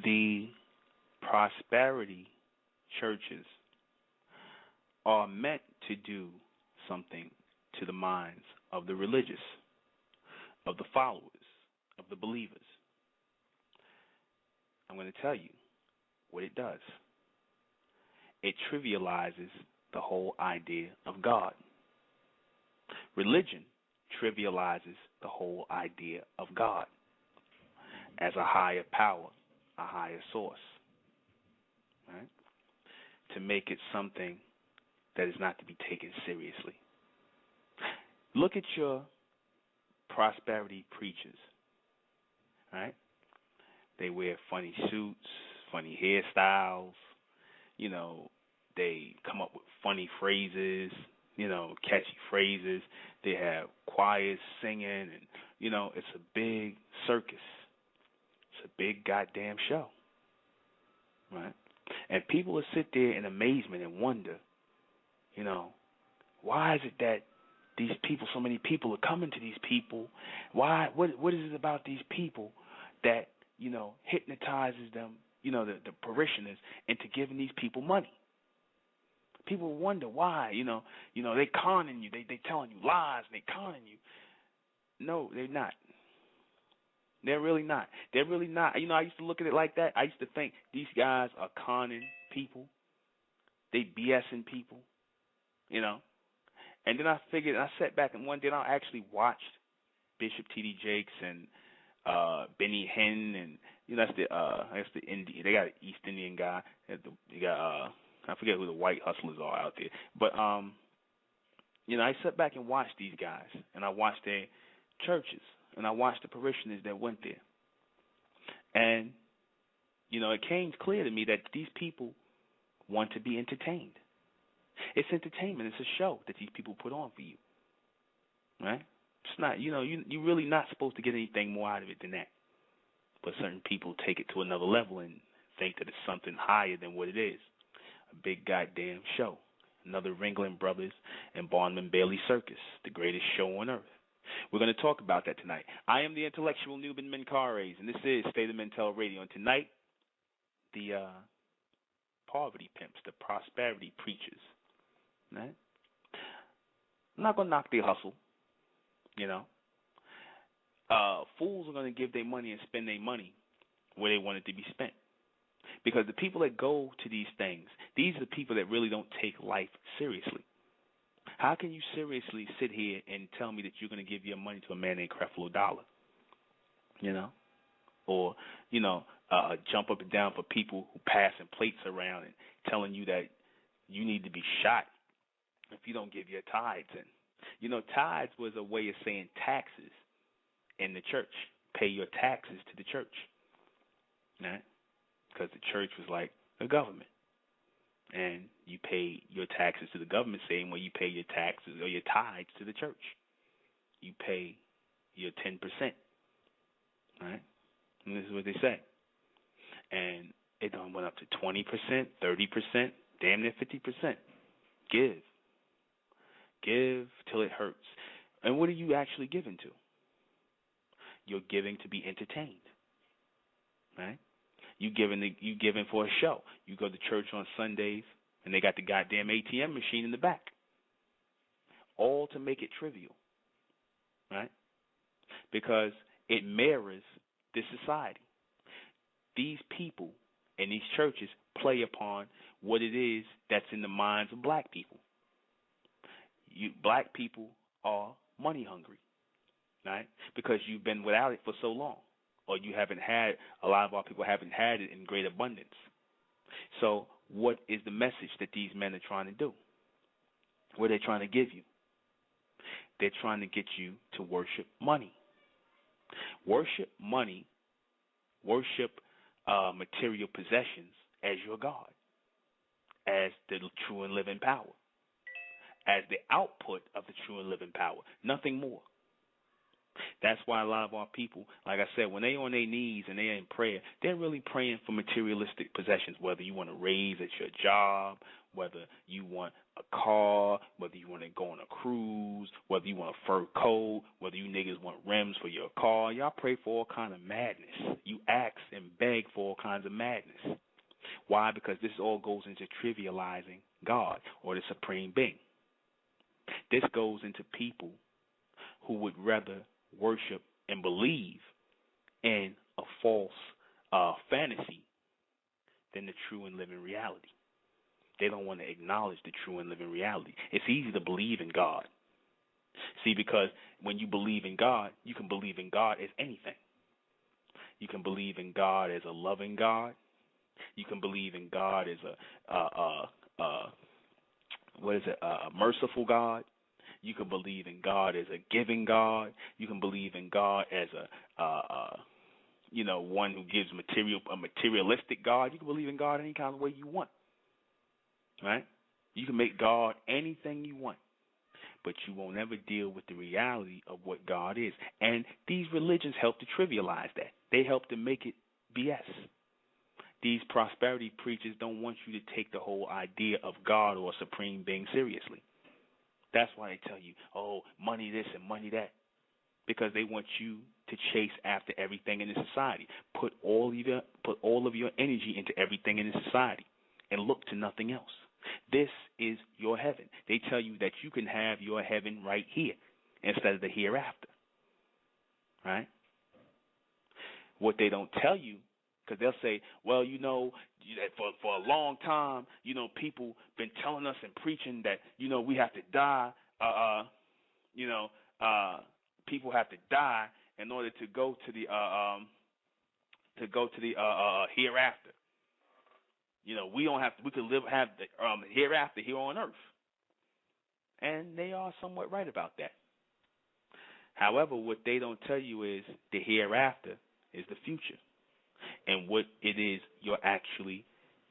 The prosperity churches are meant to do something to the minds of the religious, of the followers, of the believers. I'm going to tell you what it does. It trivializes the whole idea of God. Religion trivializes the whole idea of God as a higher power, a higher source, right? To make it something that is not to be taken seriously. Look at your prosperity preachers, right? They wear funny suits, funny hairstyles, they come up with funny phrases, catchy phrases. They have choirs singing, and, it's a big circus. It's a big goddamn show, right? And people will sit there in amazement and wonder, why is it that these people, so many people are coming to these people? Why? What is it about these people that, hypnotizes them, the parishioners, into giving these people money? People wonder why, they conning you, they telling you lies, and they conning you. No, they're not. They're really not. They're really not. I used to look at it like that. I used to think these guys are conning people. They BSing people, And then I figured, I sat back and one day I actually watched Bishop T.D. Jakes and Benny Hinn, and that's the Indian. They got an East Indian guy. They got I forget who the white hustlers are out there, but I sat back and watched these guys, and I watched their churches, and I watched the parishioners that went there, and it came clear to me that these people want to be entertained. It's entertainment. It's a show that these people put on for you, right? It's not, you're really not supposed to get anything more out of it than that. But certain people take it to another level and think that it's something higher than what it is. A big goddamn show. Another Ringling Brothers and Barnum Bailey Circus, the greatest show on earth. We're going to talk about that tonight. I am the intellectual Nuben Menkares, and this is State of Mental Radio. And tonight, the poverty pimps, the prosperity preachers, right? I'm not going to knock their hustle. Fools are going to give their money and spend their money where they want it to be spent. Because the people that go to these things, these are the people that really don't take life seriously. How can you seriously sit here and tell me that you're going to give your money to a man named Creflo Dollar? Or, jump up and down for people who passing plates around and telling you that you need to be shot if you don't give your tithes in. Tithes was a way of saying taxes in the church. Pay your taxes to the church, right? Because the church was like the government. And you pay your taxes to the government same way you pay your taxes or your tithes to the church. You pay your 10%, right? And this is what they say. And it done went up to 20%, 30%, damn near 50%. Give. Give till it hurts. And what are you actually giving to? You're giving to be entertained, right? You giving for a show. You go to church on Sundays, and they got the goddamn ATM machine in the back, all to make it trivial, right? Because it mirrors this society. These people in these churches play upon what it is that's in the minds of black people. Black people are money hungry, right? Because you've been without it for so long, or you haven't had, a lot of our people haven't had it in great abundance. So what is the message that these men are trying to do? What are they trying to give you? They're trying to get you to worship money. Worship money, worship material possessions as your God, as the true and living power, as the output of the true and living power, nothing more. That's why a lot of our people, like I said, when they're on their knees and they're in prayer, they're really praying for materialistic possessions, whether you want a raise at your job, whether you want a car, whether you want to go on a cruise, whether you want a fur coat, whether you niggas want rims for your car. Y'all pray for all kind of madness. You ask and beg for all kinds of madness. Why? Because this all goes into trivializing God or the supreme being. This goes into people who would rather worship and believe in a false fantasy than the true and living reality. They don't want to acknowledge the true and living reality. It's easy to believe in God. See, because when you believe in God, you can believe in God as anything. You can believe in God as a loving God. You can believe in God as a merciful God. You can believe in God as a giving God. You can believe in God as one who gives a materialistic God. You can believe in God any kind of way you want, right? You can make God anything you want, but you won't ever deal with the reality of what God is. And these religions help to trivialize that. They help to make it BS. These prosperity preachers don't want you to take the whole idea of God or a supreme being seriously. That's why they tell you, oh, money this and money that, because they want you to chase after everything in the society. Put all of your energy into everything in the society and look to nothing else. This is your heaven. They tell you that you can have your heaven right here instead of the hereafter, right? What they don't tell you, because they'll say, well, for a long time, people been telling us and preaching that, we have to die, people have to die in order to go to the hereafter. We don't have to, we could have the hereafter here on earth. And they are somewhat right about that. However, what they don't tell you is the hereafter is the future. And what it is you're actually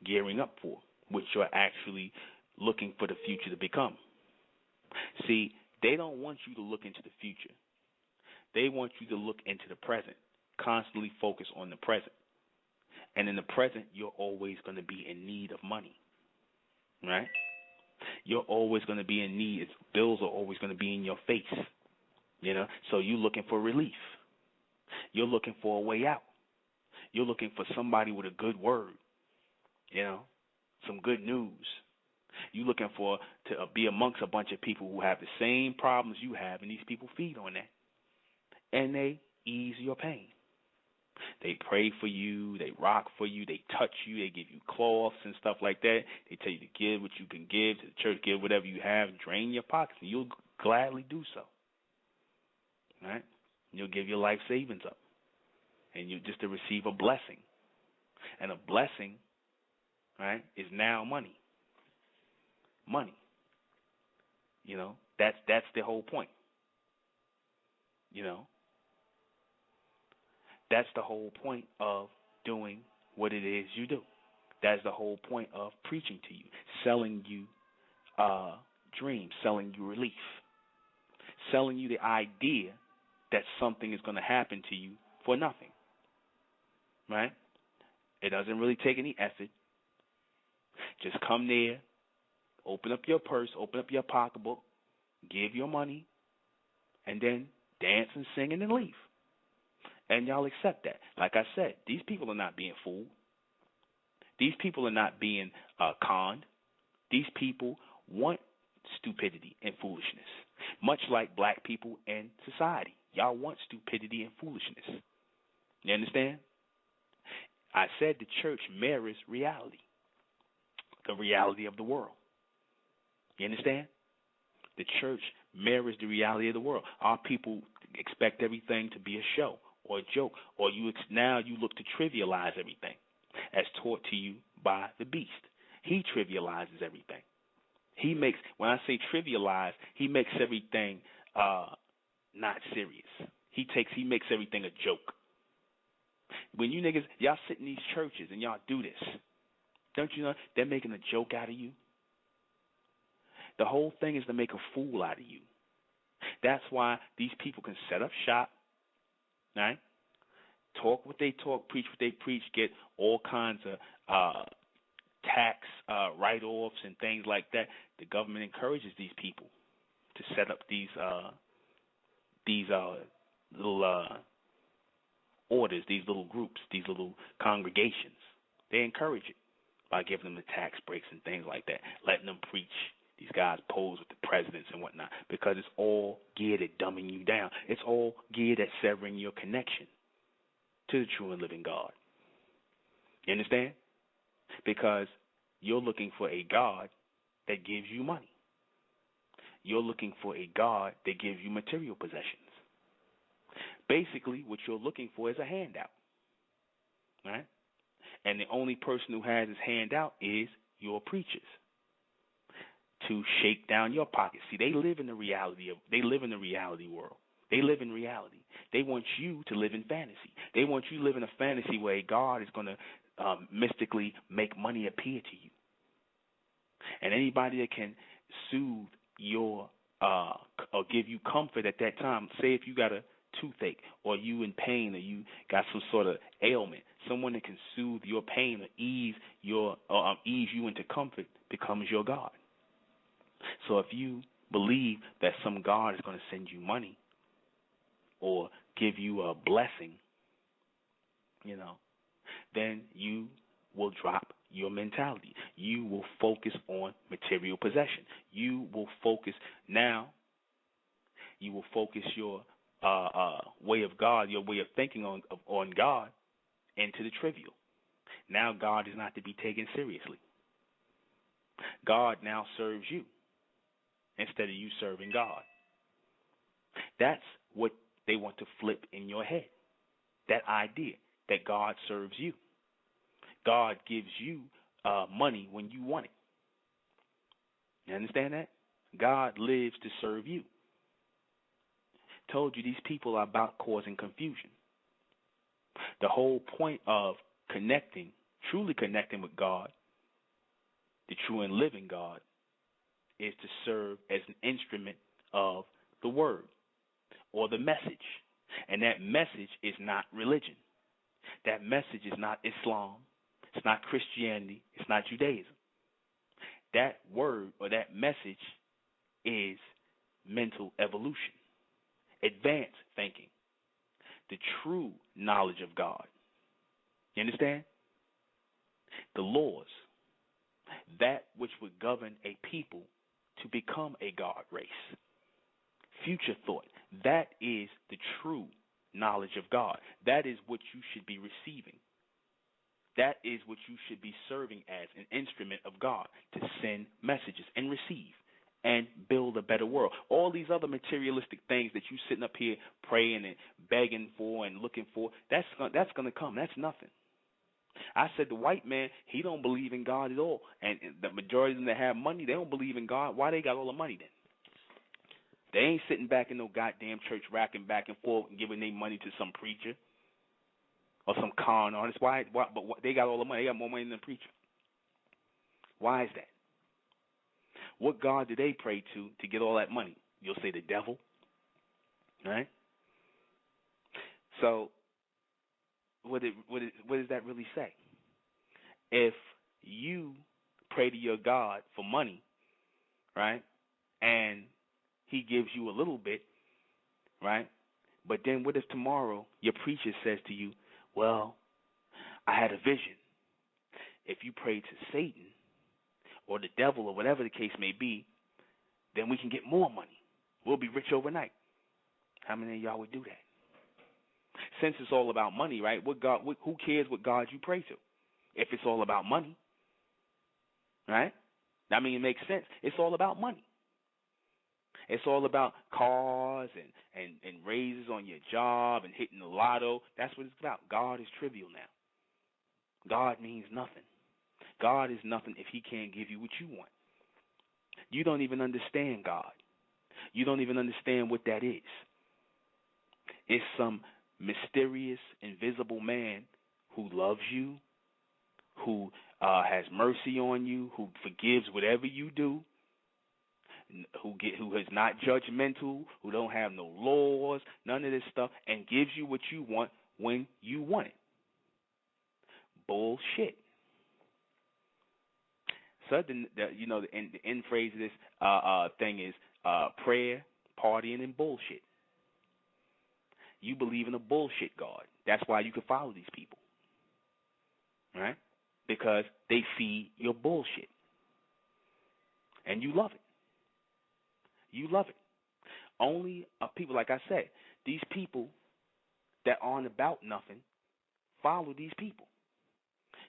gearing up for, what you're actually looking for the future to become. See, they don't want you to look into the future. They want you to look into the present, constantly focus on the present. And in the present, you're always going to be in need of money, right? You're always going to be in need. Bills are always going to be in your face, So you're looking for relief. You're looking for a way out. You're looking for somebody with a good word, some good news. You're looking to be amongst a bunch of people who have the same problems you have, and these people feed on that. And they ease your pain. They pray for you, they rock for you, they touch you, they give you cloths and stuff like that. They tell you to give what you can give to the church, give whatever you have, drain your pockets, and you'll gladly do so. Right? You'll give your life savings up. And you just to receive a blessing. And a blessing, right, is now money. Money. That's the whole point. That's the whole point of doing what it is you do. That's the whole point of preaching to you, selling you dreams, selling you relief, selling you the idea that something is going to happen to you for nothing. Right? It doesn't really take any effort. Just come there, open up your purse, open up your pocketbook, give your money, and then dance and sing and then leave. And y'all accept that. Like I said, these people are not being fooled. These people are not being conned. These people want stupidity and foolishness, much like black people in society. Y'all want stupidity and foolishness. You understand? I said the church mirrors reality, the reality of the world. You understand? The church mirrors the reality of the world. Our people expect everything to be a show or a joke, or now you look to trivialize everything as taught to you by the beast. He trivializes everything. When I say trivialize, he makes everything not serious. He makes everything a joke. When you niggas, y'all sit in these churches and y'all do this, don't you know they're making a joke out of you? The whole thing is to make a fool out of you. That's why these people can set up shop, right? Talk what they talk, preach what they preach, get all kinds of tax write-offs and things like that. The government encourages these people to set up these little orders, these little groups, these little congregations. They encourage it by giving them the tax breaks and things like that, letting them preach. These guys pose with the presidents and whatnot, because it's all geared at dumbing you down. It's all geared at severing your connection to the true and living God. You understand? Because you're looking for a God that gives you money. You're looking for a God that gives you material possessions. Basically, what you're looking for is a handout, right? And the only person who has his handout is your preachers, to shake down your pockets. See, they live in the reality world. They live in reality. They want you to live in fantasy. They want you to live in a fantasy where God is going to mystically make money appear to you. And anybody that can soothe your or give you comfort at that time, say if you got a toothache, or you in pain, or you got some sort of ailment, someone that can soothe your pain or ease you into comfort becomes your God. So if you believe that some God is going to send you money or give you a blessing, then you will drop your mentality. You will focus on material possession. You will focus your way of God, your way of thinking on God, into the trivial. Now God is not to be taken seriously. God now serves you instead of you serving God. That's what they want to flip in your head, that idea that God serves you. God gives you money when you want it. You understand that? God lives to serve you. Told you, these people are about causing confusion. The whole point of truly connecting with God, the true and living God, is to serve as an instrument of the word or the message. And that message is not religion. That message is not Islam. It's not Christianity. It's not Judaism. That word or that message is mental evolution, advanced thinking, the true knowledge of God. You understand? The laws, that which would govern a people to become a God race. Future thought, that is the true knowledge of God. That is what you should be receiving. That is what you should be serving as an instrument of God, to send messages and receive and build a better world. All these other materialistic things that you sitting up here praying and begging for and looking for, that's going to come. That's nothing. I said the white man, he don't believe in God at all. And the majority of them that have money, they don't believe in God. Why they got all the money then? They ain't sitting back in no goddamn church racking back and forth and giving their money to some preacher or some con artist. Why? But they got all the money. They got more money than the preacher. Why is that? What God do they pray to get all that money? You'll say the devil, right? So what does that really say? If you pray to your God for money, right, and he gives you a little bit, right, but then what if tomorrow your preacher says to you, well, I had a vision. If you pray to Satan or the devil or whatever the case may be, then we can get more money. We'll be rich overnight. How many of y'all would do that? Since it's all about money, right? Who cares what God you pray to if it's all about money, right? I mean, it makes sense. It's all about money. It's all about cars and raises on your job and hitting the lotto. That's what it's about. God is trivial now. God means nothing. God is nothing if he can't give you what you want. You don't even understand God. You don't even understand what that is. It's some mysterious, invisible man who loves you, who has mercy on you, who forgives whatever you do, who is not judgmental, who don't have no laws, none of this stuff, and gives you what you want when you want it. Bullshit. So the end phrase of this thing is prayer, partying, and bullshit. You believe in a bullshit God. That's why you can follow these people, right? Because they feed your bullshit, and you love it. You love it. Only people, like I said, these people that aren't about nothing follow these people.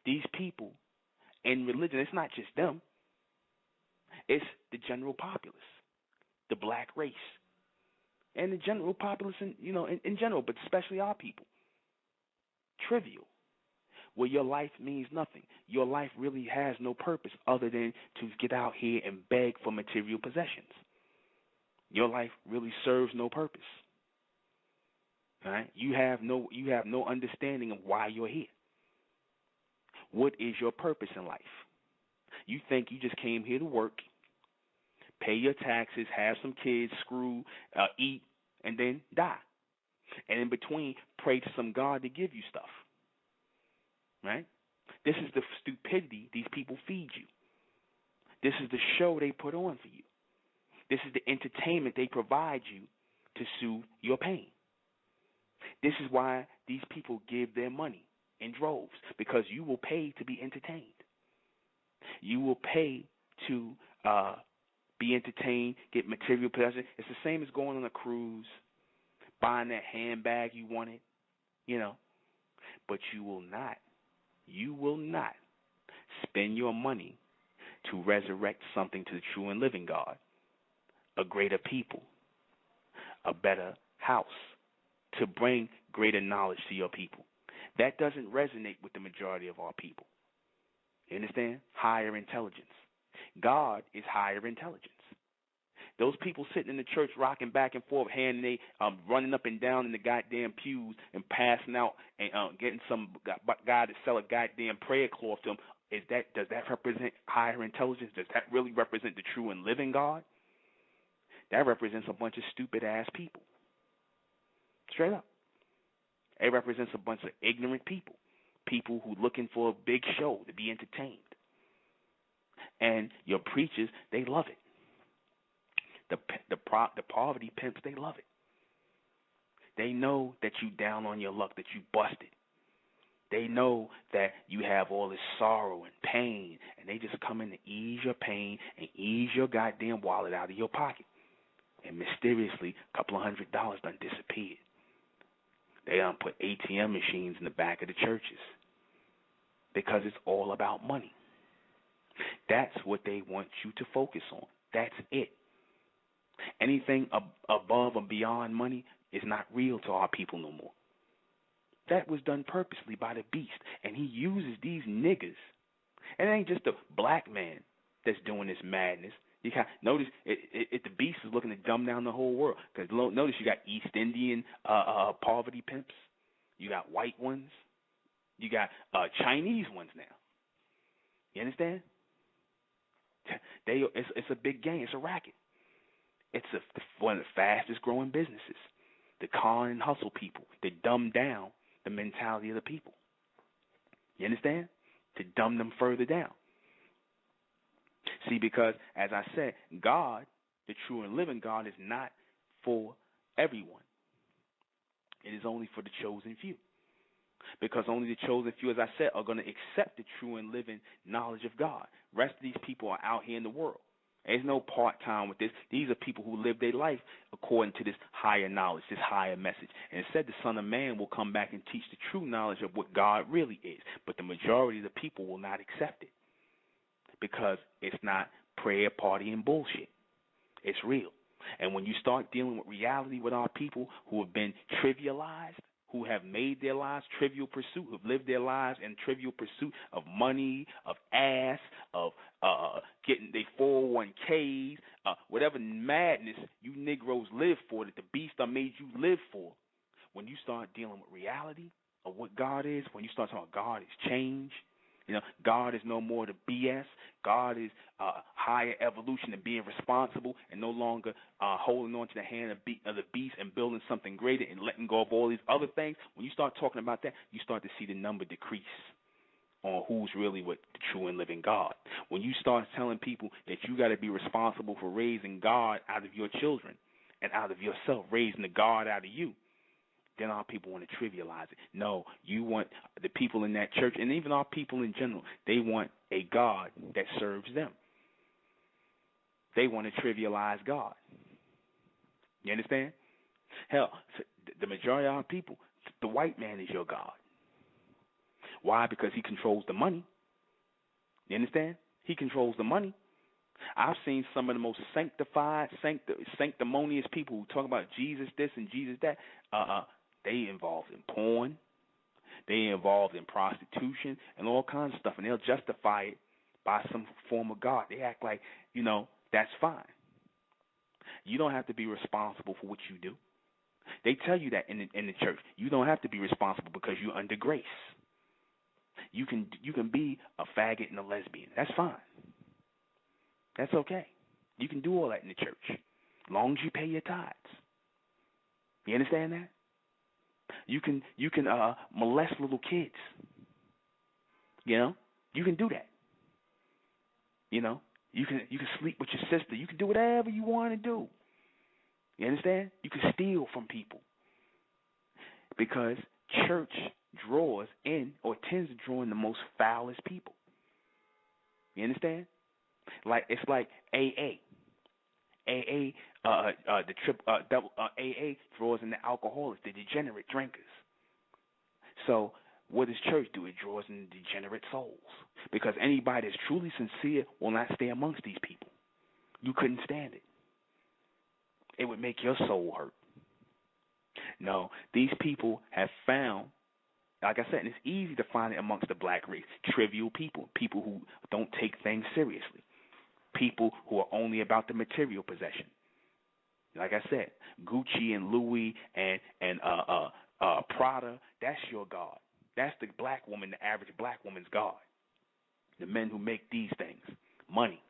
These people in religion, it's not just them. It's the general populace, the black race, and the general populace in general, but especially our people. Trivial. Where your life means nothing. Your life really has no purpose other than to get out here and beg for material possessions. Your life really serves no purpose. All right? You have no understanding of why you're here. What is your purpose in life? You think you just came here to work, pay your taxes, have some kids, screw, eat, and then die. And in between, pray to some God to give you stuff. Right? This is the stupidity these people feed you. This is the show they put on for you. This is the entertainment they provide you to soothe your pain. This is why these people give their money in droves, because you will pay to be entertained. You will pay to be entertained, get material pleasure. It's the same as going on a cruise, buying that handbag you wanted, but you will not spend your money to resurrect something to the true and living God, a greater people, a better house, to bring greater knowledge to your people. That doesn't resonate with the majority of our people. You understand? Higher intelligence. God is higher intelligence. Those people sitting in the church rocking back and forth, running up and down in the goddamn pews and passing out and getting some guy to sell a goddamn prayer cloth to them, does that represent higher intelligence? Does that really represent the true and living God? That represents a bunch of stupid-ass people. Straight up. It represents a bunch of ignorant people, people who looking for a big show to be entertained. And your preachers, they love it. The poverty pimps, they love it. They know that you down on your luck, that you busted. They know that you have all this sorrow and pain, and they just come in to ease your pain and ease your goddamn wallet out of your pocket. And mysteriously, a couple of $100 done disappeared. They done put ATM machines in the back of the churches because it's all about money. That's what they want you to focus on. That's it. Anything above or beyond money is not real to our people no more. That was done purposely by the beast, and he uses these niggas. And it ain't just a black man that's doing this madness. You can notice the beast is looking to dumb down the whole world. Because notice you got East Indian poverty pimps, you got white ones, you got Chinese ones now. You understand? It's a big game. It's a racket. It's one of the fastest growing businesses. The con and hustle people. They dumb down the mentality of the people. You understand? To dumb them further down. See, because, as I said, God, the true and living God, is not for everyone. It is only for the chosen few. Because only the chosen few, as I said, are going to accept the true and living knowledge of God. The rest of these people are out here in the world. There's no part-time with this. These are people who live their life according to this higher knowledge, this higher message. And it said the Son of Man will come back and teach the true knowledge of what God really is. But the majority of the people will not accept it because it's not prayer, party, and bullshit. It's real. And when you start dealing with reality with our people who have been trivialized, who have made their lives trivial pursuit, who have lived their lives in trivial pursuit of money, of ass, of getting their 401ks, whatever madness you Negroes live for, that the beast done made you live for. When you start dealing with reality of what God is, when you start talking about God is change, God is no more the BS. God is higher evolution and being responsible and no longer holding on to the hand of the beast and building something greater and letting go of all these other things. When you start talking about that, you start to see the number decrease. on who's really what the true and living God. When you start telling people that you got to be responsible for raising God out of your children and out of yourself, raising the God out of you, then our people want to trivialize it. No, you want the people in that church, and even our people in general, they want a God that serves them. They want to trivialize God. You understand? Hell, the majority of our people, the white man is your God. Why? Because he controls the money. You understand? He controls the money. I've seen some of the most sanctified, sanctimonious people who talk about Jesus this and Jesus that. They involved in porn. They involved in prostitution and all kinds of stuff, and they'll justify it by some form of God. They act like, that's fine. You don't have to be responsible for what you do. They tell you that in the church. You don't have to be responsible because you're under grace. You can be a faggot and a lesbian. That's fine. That's okay. You can do all that in the church, as long as you pay your tithes. You understand that? You can molest little kids. You can do that. You can sleep with your sister. You can do whatever you want to do. You understand? You can steal from people because church draws in or tends to draw in the most foulest people. You understand? It's like AA. AA draws in the alcoholics, the degenerate drinkers. So what does church do? It draws in degenerate souls. Because anybody that's truly sincere will not stay amongst these people. You couldn't stand it. It would make your soul hurt. No, these people have found, like I said, and it's easy to find it amongst the black race, trivial people, people who don't take things seriously, people who are only about the material possession. Like I said, Gucci and Louis and Prada, that's your God. That's the black woman, the average black woman's God. The men who make these things, money.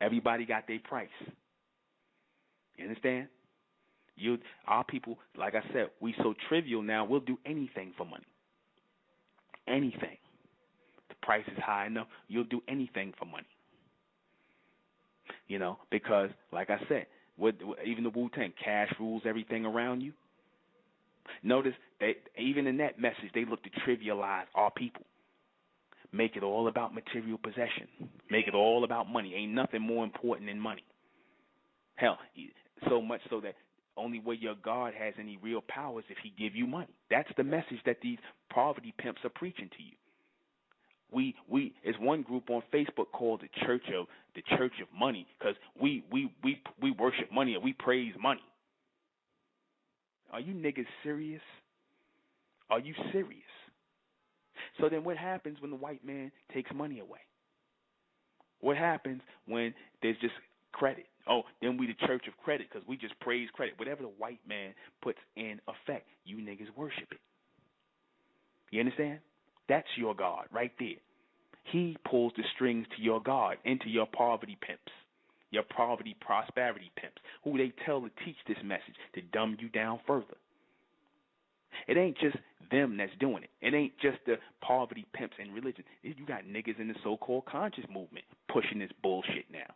Everybody got their price. You understand? Our people, like I said, we so trivial now, we'll do anything for money. Anything. The price is high enough, you'll do anything for money. Because, like I said, even the Wu-Tang, cash rules everything around you. Notice that even in that message, they look to trivialize our people. Make it all about material possession. Make it all about money. Ain't nothing more important than money. Hell, so much so that only way your God has any real power is if he give you money. That's the message that these poverty pimps are preaching to you. It's one group on Facebook called the Church of Money, because we worship money and we praise money. Are you niggas serious? Are you serious? So then what happens when the white man takes money away? What happens when there's just credit? Oh, then we the church of credit because we just praise credit. Whatever the white man puts in effect, you niggas worship it. You understand? That's your God right there. He pulls the strings to your God, into your poverty pimps, your poverty prosperity pimps, who they tell to teach this message to dumb you down further. It ain't just them that's doing it. It ain't just the poverty pimps in religion. You got niggas in the so-called conscious movement pushing this bullshit now.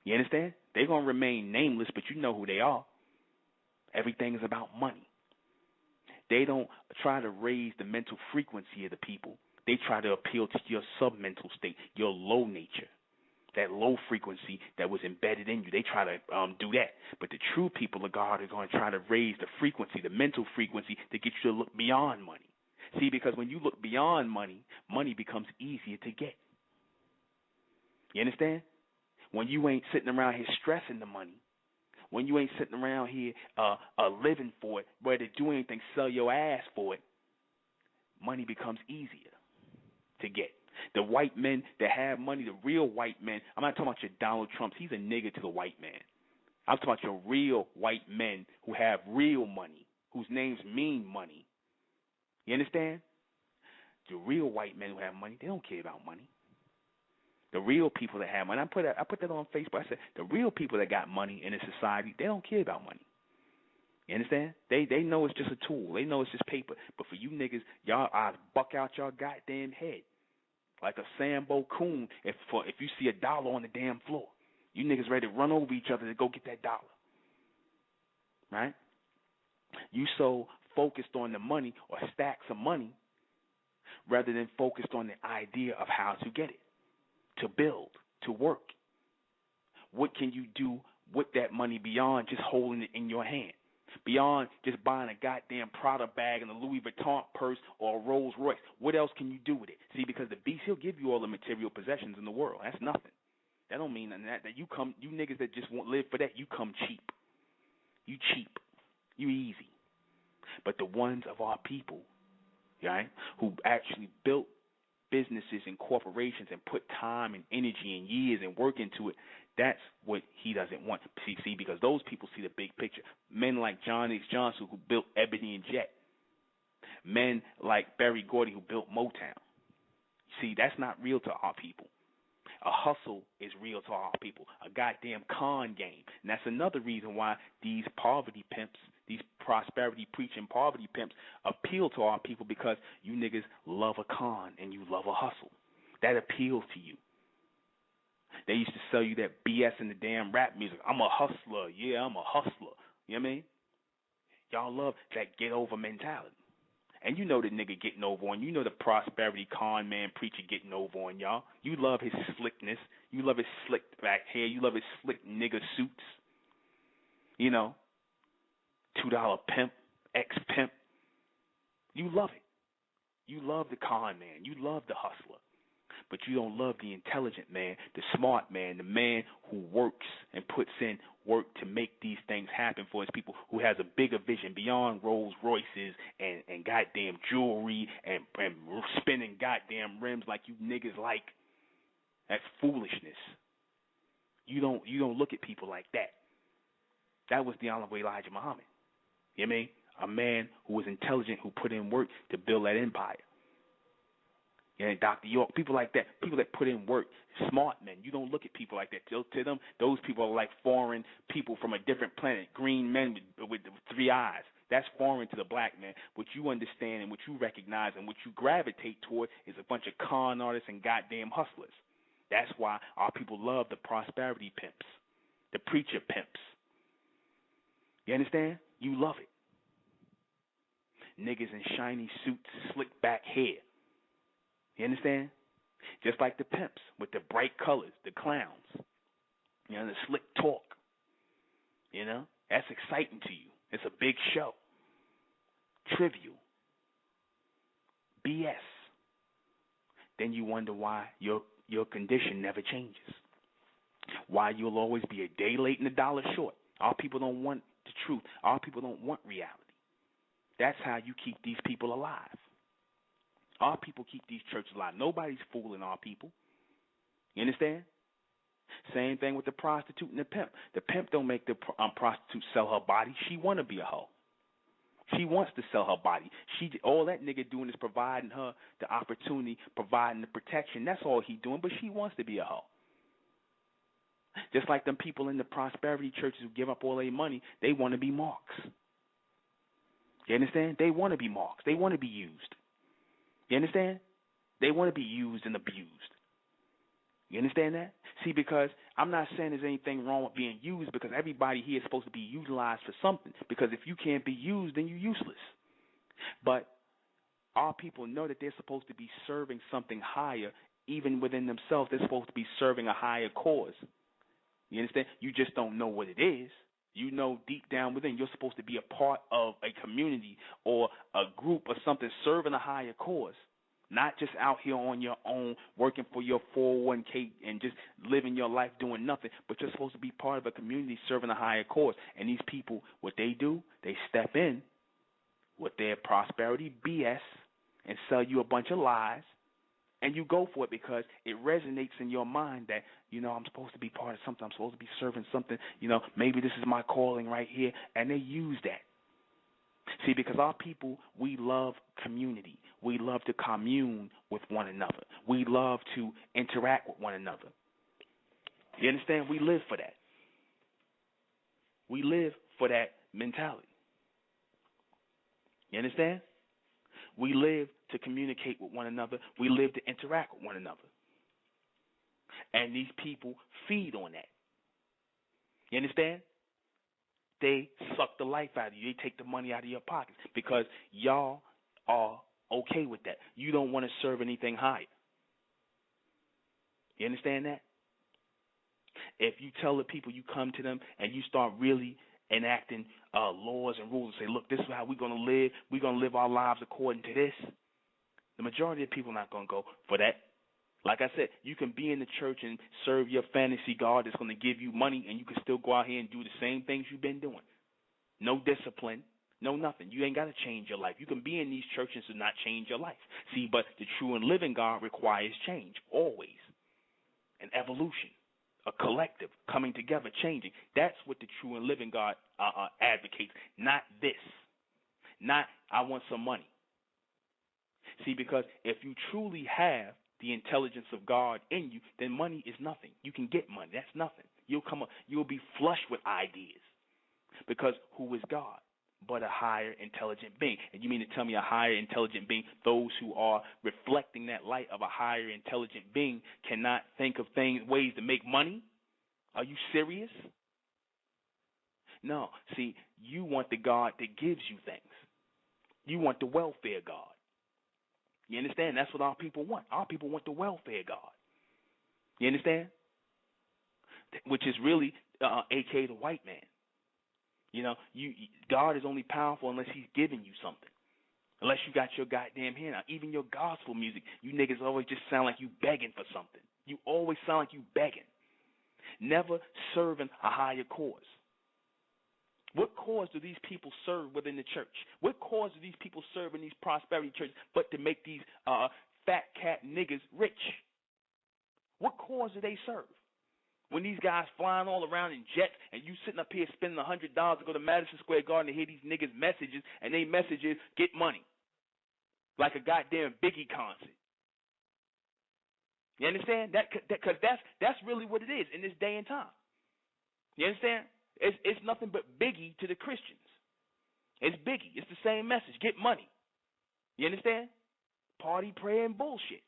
You understand? They're going to remain nameless, but you know who they are. Everything is about money. They don't try to raise the mental frequency of the people. They try to appeal to your sub-mental state, your low nature, that low frequency that was embedded in you. They try to do that. But the true people of God are going to try to raise the frequency, the mental frequency, to get you to look beyond money. See, because when you look beyond money, money becomes easier to get. You understand? When you ain't sitting around here stressing the money, when you ain't sitting around here living for it, ready to do anything, sell your ass for it, money becomes easier to get. The white men that have money, the real white men, I'm not talking about your Donald Trumps. He's a nigga to the white man. I'm talking about your real white men who have real money, whose names mean money. You understand? The real white men who have money, they don't care about money. The real people that have money, I put that on Facebook. I said, the real people that got money in a society, they don't care about money. You understand? They know it's just a tool. They know it's just paper. But for you niggas, y'all, I buck out your goddamn head like a Sambo coon if you see $1 on the damn floor. You niggas ready to run over each other to go get that dollar. Right? You so focused on the money or stacks of money rather than focused on the idea of how to get it, to build, to work. What can you do with that money beyond just holding it in your hand? Beyond just buying a goddamn Prada bag and a Louis Vuitton purse or a Rolls Royce. What else can you do with it? See, because the beast, he'll give you all the material possessions in the world. That's nothing. That don't mean nothing. That you niggas that just won't live for that, you come cheap. You cheap. You easy. But the ones of our people, right, who actually built businesses and corporations and put time and energy and years and work into it, that's what he doesn't want. See, because those people see the big picture. Men like John H. Johnson, who built Ebony and Jet. Men like Berry Gordy, who built Motown. See, that's not real to our people. A hustle is real to our people. A goddamn con game. And that's another reason why these poverty pimps, these prosperity preaching poverty pimps appeal to our people, because you niggas love a con and you love a hustle. That appeals to you. They used to sell you that BS in the damn rap music. I'm a hustler. Yeah, I'm a hustler. You know what I mean? Y'all love that get over mentality. And you know the nigga getting over on you. You know the prosperity con man preacher getting over on y'all. You love his slickness. You love his slick back hair. You love his slick nigga suits. You know, $2 pimp, ex-pimp. You love it. You love the con man. You love the hustler. But you don't love the intelligent man, the smart man, the man who works and puts in work to make these things happen for his people, who has a bigger vision beyond Rolls Royces and goddamn jewelry and spinning goddamn rims like you niggas like. That's foolishness. You don't look at people like that. That was the Honorable Elijah Muhammad. You know what I mean? A man who was intelligent, who put in work to build that empire. And Dr. York, people like that, people that put in work, smart men. You don't look at people like that. To them, those people are like foreign people from a different planet, green men with 3 eyes. That's foreign to the black man. What you understand and what you recognize and what you gravitate toward is a bunch of con artists and goddamn hustlers. That's why our people love the prosperity pimps, the preacher pimps. You understand? You love it. Niggas in shiny suits, slick back hair. You understand? Just like the pimps with the bright colors, the clowns, you know, the slick talk. You know, that's exciting to you. It's a big show. Trivial. BS. Then you wonder why your condition never changes. Why you'll always be a day late and $1 short. Our people don't want the truth. Our people don't want reality. That's how you keep these people alive. Our people keep these churches alive. Nobody's fooling our people. You understand? Same thing with the prostitute and the pimp. The pimp don't make the prostitute sell her body. She want to be a hoe. She wants to sell her body. All that nigga doing is providing her the opportunity, providing the protection. That's all he doing, but she wants to be a hoe. Just like them people in the prosperity churches who give up all their money, they want to be marks. You understand? They want to be marks. They want to be used. You understand? They want to be used and abused. You understand that? See, because I'm not saying there's anything wrong with being used, because everybody here is supposed to be utilized for something. Because if you can't be used, then you're useless. But our people know that they're supposed to be serving something higher. Even within themselves, they're supposed to be serving a higher cause. You understand? You just don't know what it is. You know deep down within you're supposed to be a part of a community or a group or something serving a higher cause. Not just out here on your own working for your 401k and just living your life doing nothing, but you're supposed to be part of a community serving a higher cause. And these people, what they do, they step in with their prosperity BS and sell you a bunch of lies. And you go for it because it resonates in your mind that, you know, I'm supposed to be part of something. I'm supposed to be serving something. You know, maybe this is my calling right here. And they use that. See, because our people, we love community. We love to commune with one another. We love to interact with one another. You understand? We live for that. We live for that mentality. You understand? We live to communicate with one another. We live to interact with one another. And these people feed on that. You understand? They suck the life out of you. They take the money out of your pockets because y'all are okay with that. You don't want to serve anything higher. You understand that? If you tell the people, you come to them and you start really enacting laws and rules and say, look, this is how we're going to live. We're going to live our lives according to this. The majority of people are not going to go for that. Like I said, you can be in the church and serve your fantasy God that's going to give you money, and you can still go out here and do the same things you've been doing. No discipline, no nothing. You ain't got to change your life. You can be in these churches and not change your life. See, but the true and living God requires change, always. An evolution, a collective coming together, changing. That's what the true and living God advocates, not this. Not, I want some money. See, because if you truly have the intelligence of God in you, then money is nothing. You can get money. That's nothing. You'll be flush with ideas. Because who is God but a higher intelligent being? And you mean to tell me a higher intelligent being, those who are reflecting that light of a higher intelligent being cannot think of ways to make money? Are you serious? No. See, you want the God that gives you things. You want the welfare God. You understand? That's what our people want. Our people want the welfare God. You understand? Which is really, a.k.a. the white man. You know, God is only powerful unless he's giving you something. Unless you got your goddamn hand out. Even your gospel music, you niggas always just sound like you begging for something. You always sound like you begging. Never serving a higher cause. What cause do these people serve within the church? What cause do these people serve in these prosperity churches but to make these fat cat niggas rich? What cause do they serve? When these guys flying all around in jets and you sitting up here spending $100 to go to Madison Square Garden to hear these niggas' messages, and they messages get money. Like a goddamn Biggie concert. You understand? Because that's really what it is in this day and time. You understand? It's nothing but Biggie to the Christians. It's Biggie. It's the same message. Get money. You understand? Party, prayer, and bullshit.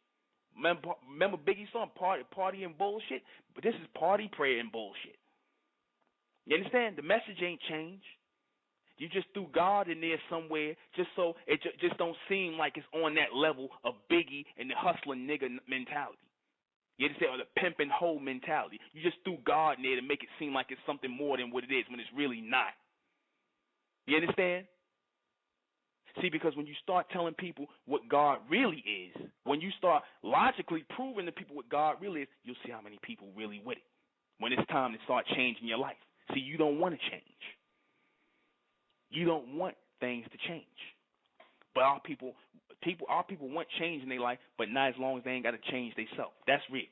Remember Biggie's song, Party and Bullshit? But this is party, prayer, and bullshit. You understand? The message ain't changed. You just threw God in there somewhere just so it just don't seem like it's on that level of Biggie and the hustling nigga mentality. You understand? Or the pimping hoe mentality. You just threw God in there to make it seem like it's something more than what it is when it's really not. You understand? See, because when you start telling people what God really is, when you start logically proving to people what God really is, you'll see how many people really with it. When it's time to start changing your life. See, you don't want to change. You don't want things to change. But our people want change in their life, but not as long as they ain't got to change themselves. That's real.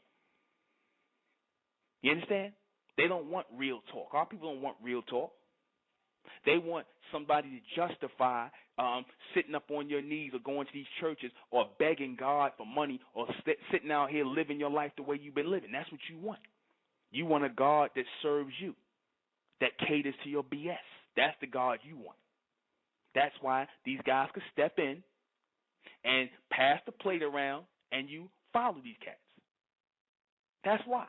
You understand? They don't want real talk. Our people don't want real talk. They want somebody to justify sitting up on your knees or going to these churches or begging God for money or sitting out here living your life the way you've been living. That's what you want. You want a God that serves you, that caters to your BS. That's the God you want. That's why these guys could step in and pass the plate around and you follow these cats. That's why.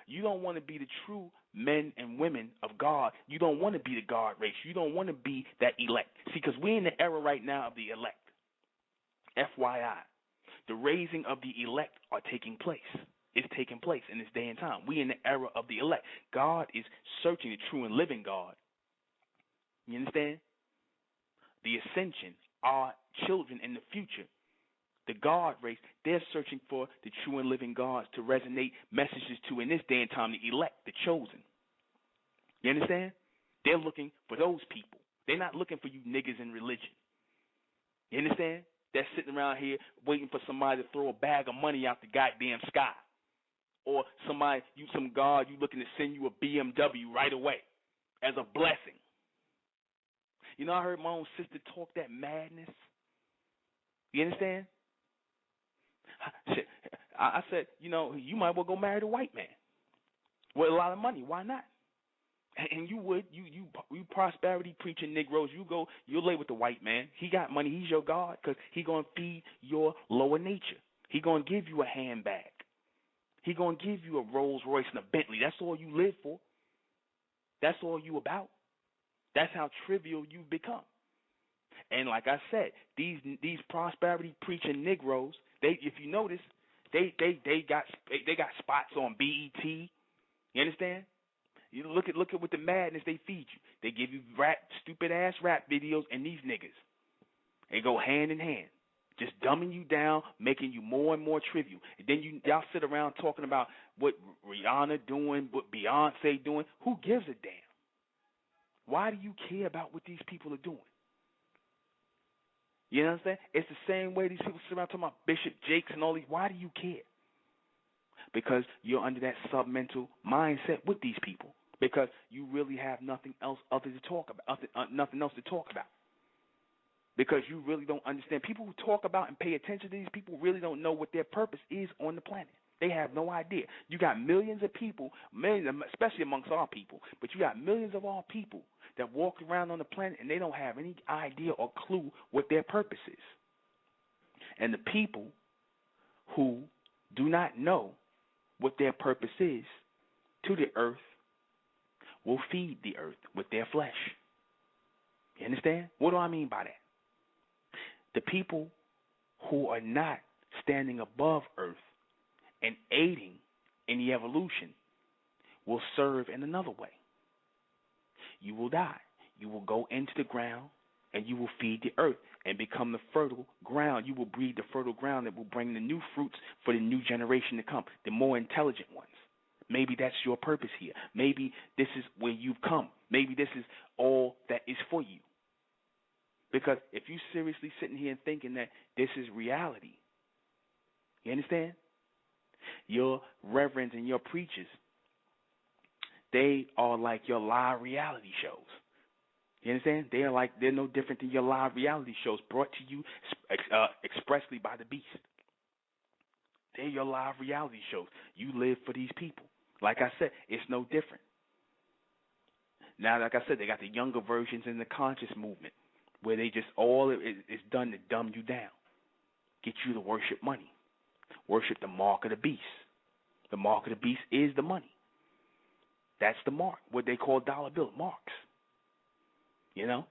You don't want to be the true men and women of God. You don't want to be the God race. You don't want to be that elect. See, because we're in the era right now of the elect. FYI. The raising of the elect are taking place. It's taking place in this day and time. We're in the era of the elect. God is searching the true and living God. You understand? The ascension, our children in the future, the God race, they're searching for the true and living gods to resonate messages to in this day and time, the elect, the chosen. You understand? They're looking for those people. They're not looking for you niggas in religion. You understand? They're sitting around here waiting for somebody to throw a bag of money out the goddamn sky. Or somebody, some God, you looking to send you a BMW right away as a blessing. You know, I heard my own sister talk that madness. You understand? I said, you know, you might well go marry the white man with a lot of money. Why not? And you prosperity preaching Negroes, you'll lay with the white man. He got money. He's your God because he going to feed your lower nature. He going to give you a handbag. He going to give you a Rolls Royce and a Bentley. That's all you live for. That's all you about. That's how trivial you've become. And like I said, these prosperity preaching Negroes, if you notice, they got spots on BET. You understand? You look at what the madness they feed you. They give you stupid ass rap videos and these niggas. They go hand in hand, just dumbing you down, making you more and more trivial. And then y'all sit around talking about what Rihanna doing, what Beyonce doing. Who gives a damn? Why do you care about what these people are doing? You know what I'm saying? It's the same way these people sit around talking about Bishop Jakes and all these. Why do you care? Because you're under that submental mindset with these people. Because you really have nothing else other to talk about, nothing else to talk about. Because you really don't understand. People who talk about and pay attention to these people really don't know what their purpose is on the planet. They have no idea. You got millions of people, especially amongst our people, but you got millions of our people that walk around on the planet and they don't have any idea or clue what their purpose is. And the people who do not know what their purpose is to the earth will feed the earth with their flesh. You understand? What do I mean by that? The people who are not standing above earth and aiding in the evolution will serve in another way. You will die. You will go into the ground and you will feed the earth and become the fertile ground. You will breed the fertile ground that will bring the new fruits for the new generation to come, the more intelligent ones. Maybe that's your purpose here. Maybe this is where you've come. Maybe this is all that is for you. Because if you're seriously sitting here and thinking that this is reality, you understand? Your reverends and your preachers, they are like your live reality shows. You understand? They're no different than your live reality shows brought to you expressly by the beast. They're your live reality shows. You live for these people. Like I said, it's no different. Now, like I said, they got the younger versions in the conscious movement where they just all is done to dumb you down, get you to worship money, worship the mark of the beast. The mark of the beast is the money. That's the mark, what they call dollar bill marks. You know?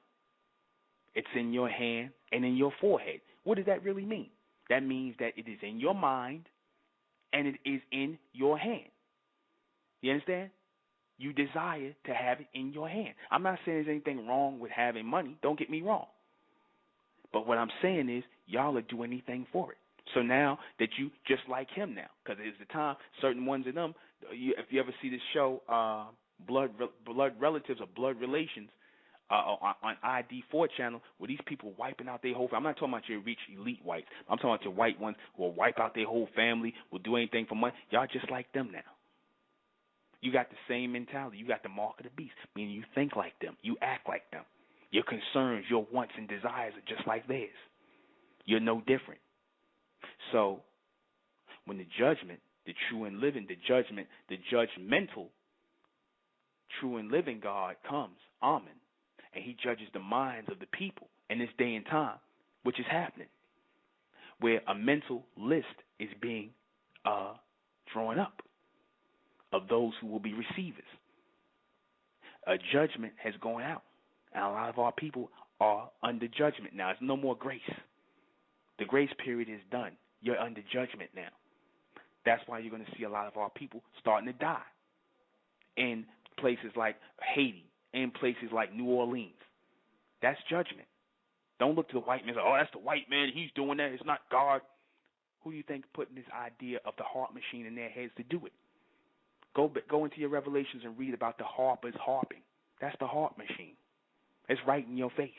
It's in your hand and in your forehead. What does that really mean? That means that it is in your mind and it is in your hand. You understand? You desire to have it in your hand. I'm not saying there's anything wrong with having money. Don't get me wrong. But what I'm saying is y'all will do anything for it. So now that you just like him now, because it's the time, certain ones of them, if you ever see this show, Blood Relatives or Blood Relations, on ID4 channel, where these people wiping out their whole family. I'm not talking about your rich elite whites. I'm talking about your white ones who will wipe out their whole family, will do anything for money. Y'all just like them now. You got the same mentality. You got the mark of the beast, meaning you think like them. You act like them. Your concerns, your wants and desires are just like theirs. You're no different. So when the judgment, the true and living, the judgment, the judgmental, true and living God comes, Amen, and he judges the minds of the people in this day and time, which is happening, where a mental list is being drawn up of those who will be receivers. A judgment has gone out, and a lot of our people are under judgment now. There's no more grace. The grace period is done. You're under judgment now. That's why you're going to see a lot of our people starting to die in places like Haiti, in places like New Orleans. That's judgment. Don't look to the white man and say, oh, that's the white man, he's doing that, it's not God. Who do you think putting this idea of the heart machine in their heads to do it? Go into your Revelations and read about the harpers harping. That's the heart machine. It's right in your face.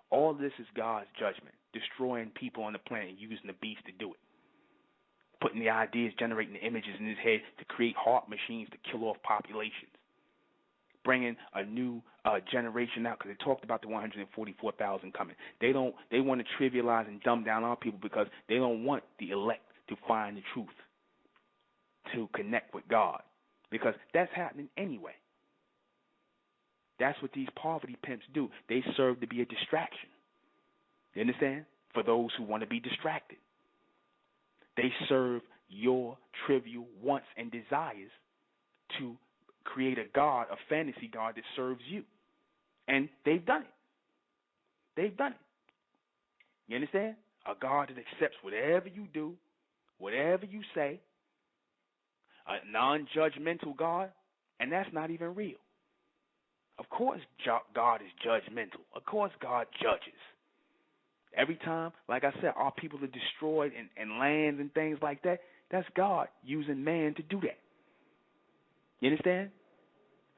All of this is God's judgment, destroying people on the planet and using the beast to do it. Putting the ideas, generating the images in his head to create heart machines to kill off populations. Bringing a new generation out, because they talked about the 144,000 coming. They want to trivialize and dumb down our people because they don't want the elect to find the truth, to connect with God, because that's happening anyway. That's what these poverty pimps do. They serve to be a distraction. You understand? For those who want to be distracted. They serve your trivial wants and desires to create a God, a fantasy God that serves you. And they've done it. They've done it. You understand? A God that accepts whatever you do, whatever you say, a non-judgmental God, and that's not even real. Of course God is judgmental. Of course God judges. Every time, like I said, our people are destroyed and lands and things like that, that's God using man to do that. You understand?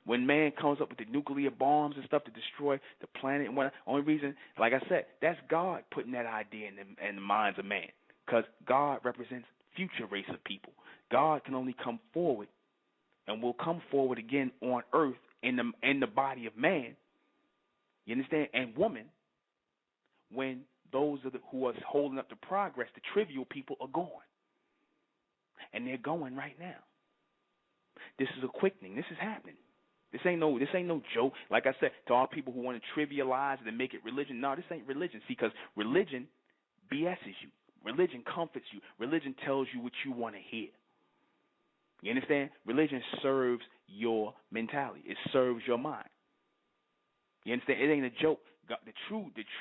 When man comes up with the nuclear bombs and stuff to destroy the planet, and only reason, like I said, that's God putting that idea in the minds of man, because God represents future race of people. God can only come forward, and will come forward again on earth in the body of man. You understand? And woman, when those who are holding up the progress, the trivial people, are gone, and they're going right now. This is a quickening. This is happening. This ain't no joke. Like I said, to all people who want to trivialize it and make it religion, no, this ain't religion. See, because religion BS's you. Religion comforts you. Religion tells you what you want to hear. You understand? Religion serves your mentality. It serves your mind. You understand? It ain't a joke. God, the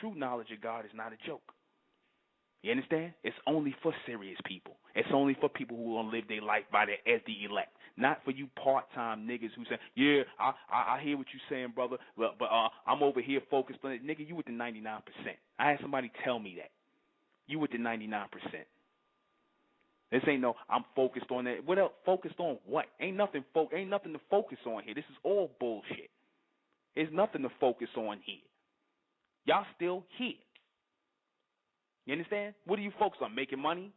true knowledge of God is not a joke. You understand? It's only for serious people. It's only for people who want to live their life as the elect. Not for you part-time niggas who say, yeah, I hear what you're saying, brother, but I'm over here focused on it. Nigga, you with the 99%. I had somebody tell me that. You with the 99%. This ain't no, I'm focused on that. What else? Focused on what? Ain't nothing to focus on here. This is all bullshit. There's nothing to focus on here. Y'all still here. You understand? What do you focus on? Making money?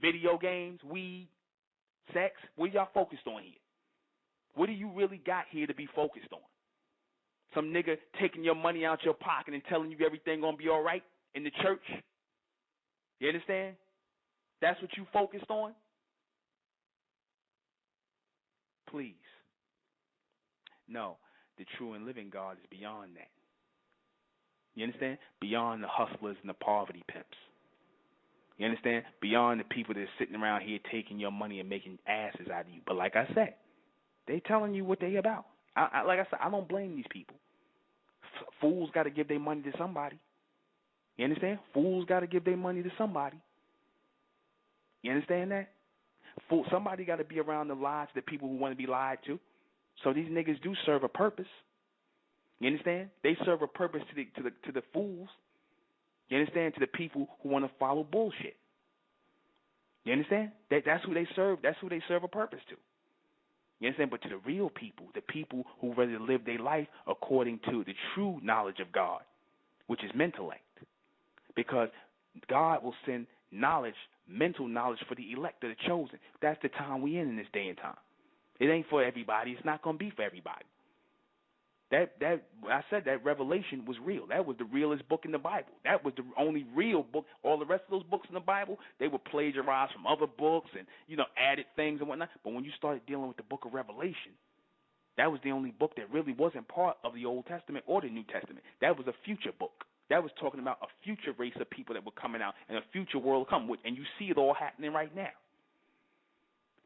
Video games? Weed? Sex? What are y'all focused on here? What do you really got here to be focused on? Some nigga taking your money out your pocket and telling you everything gonna be all right in the church? You understand? That's what you focused on? Please. No, the true and living God is beyond that. You understand? Beyond the hustlers and the poverty pimps. You understand? Beyond the people that are sitting around here taking your money and making asses out of you. But like I said, they telling you what they about. Like I said, I don't blame these people. Fools got to give their money to somebody. You understand? Fools got to give their money to somebody. You understand that? Somebody got to be around the lives of the people who want to be lied to. So these niggas do serve a purpose. You understand? They serve a purpose to the fools. You understand? To the people who want to follow bullshit. You understand? That's who they serve. That's who they serve a purpose to. You understand? But to the real people, the people who ready to live their life according to the true knowledge of God, which is mentellect. Because God will send knowledge, mental knowledge for the elect, the chosen. That's the time we in this day and time. It ain't for everybody. It's not going to be for everybody. I said that Revelation was real. That was the realest book in the Bible. That was the only real book. All the rest of those books in the Bible, they were plagiarized from other books and, added things and whatnot. But when you started dealing with the book of Revelation, that was the only book that really wasn't part of the Old Testament or the New Testament. That was a future book. That was talking about a future race of people that were coming out and a future world come with. And you see it all happening right now.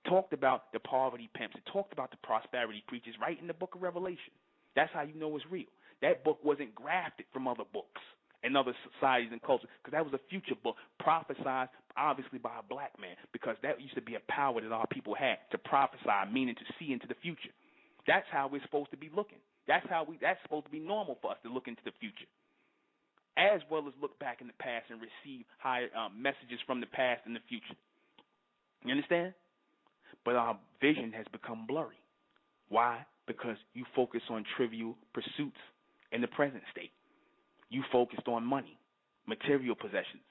Talked about the poverty pimps. It talked about the prosperity preachers right in the book of Revelation. That's how you know it's real. That book wasn't grafted from other books and other societies and cultures, because that was a future book prophesied obviously by a black man, because that used to be a power that our people had to prophesy, meaning to see into the future. That's how we're supposed to be looking. That's supposed to be normal for us to look into the future, as well as look back in the past and receive higher messages from the past and the future. You understand? But our vision has become blurry. Why? Because you focus on trivial pursuits in the present state. You focused on money, material possessions,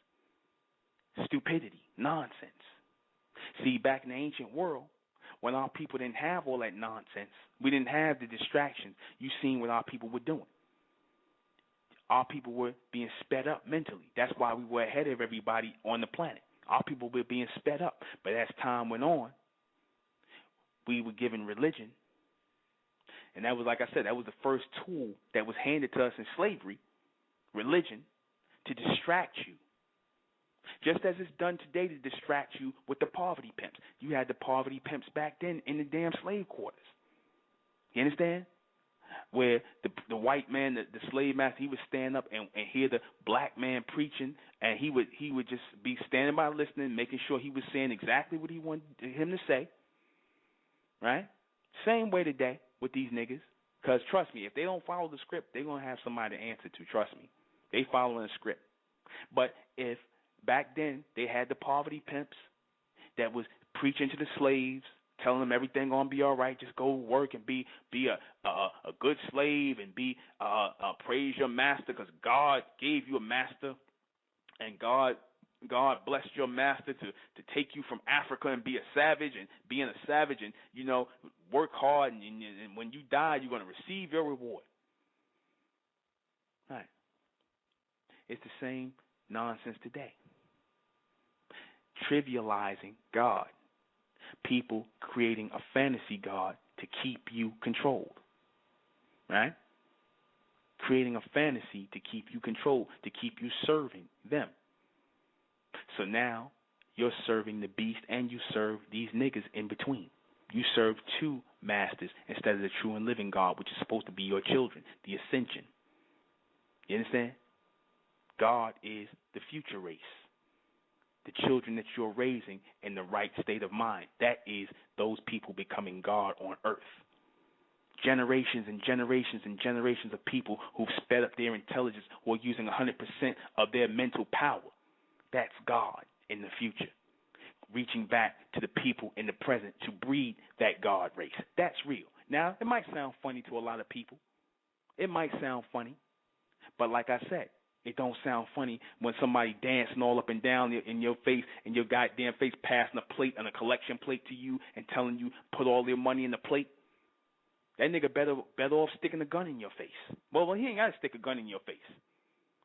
stupidity, nonsense. See, back in the ancient world, when our people didn't have all that nonsense, we didn't have the distractions, you seen what our people were doing. Our people were being sped up mentally. That's why we were ahead of everybody on the planet. Our people were being sped up. But as time went on, we were given religion. And that was, like I said, that was the first tool that was handed to us in slavery, religion, to distract you. Just as it's done today to distract you with the poverty pimps. You had the poverty pimps back then in the damn slave quarters. You understand? Where the white man, the slave master, he would stand up and hear the black man preaching, and he would just be standing by listening, making sure he was saying exactly what he wanted him to say. Right? Same way today with these niggas. Because trust me, if they don't follow the script, they're going to have somebody to answer to. Trust me. They following the script. But if back then they had the poverty pimps that was preaching to the slaves, telling them everything gonna be all right, just go work and be a good slave and praise your master because God gave you a master, and God blessed your master to take you from Africa and be a savage, and being a savage and work hard, and when you die you're gonna receive your reward. All right. It's the same nonsense today. Trivializing God. People creating a fantasy God to keep you controlled. Right? Creating a fantasy to keep you controlled, to keep you serving them. So now you're serving the beast and you serve these niggas in between. You serve two masters instead of the true and living God, which is supposed to be your children, the ascension. You understand? God is the future race. The children that you're raising in the right state of mind. That is those people becoming God on earth. Generations and generations and generations of people who've sped up their intelligence who are using 100% of their mental power. That's God in the future. Reaching back to the people in the present to breed that God race. That's real. Now, it might sound funny to a lot of people. It might sound funny. But like I said, it don't sound funny when somebody dancing all up and down in your face, in your goddamn face, passing a plate and a collection plate to you and telling you put all your money in the plate. That nigga better off sticking a gun in your face. Well, he ain't got to stick a gun in your face.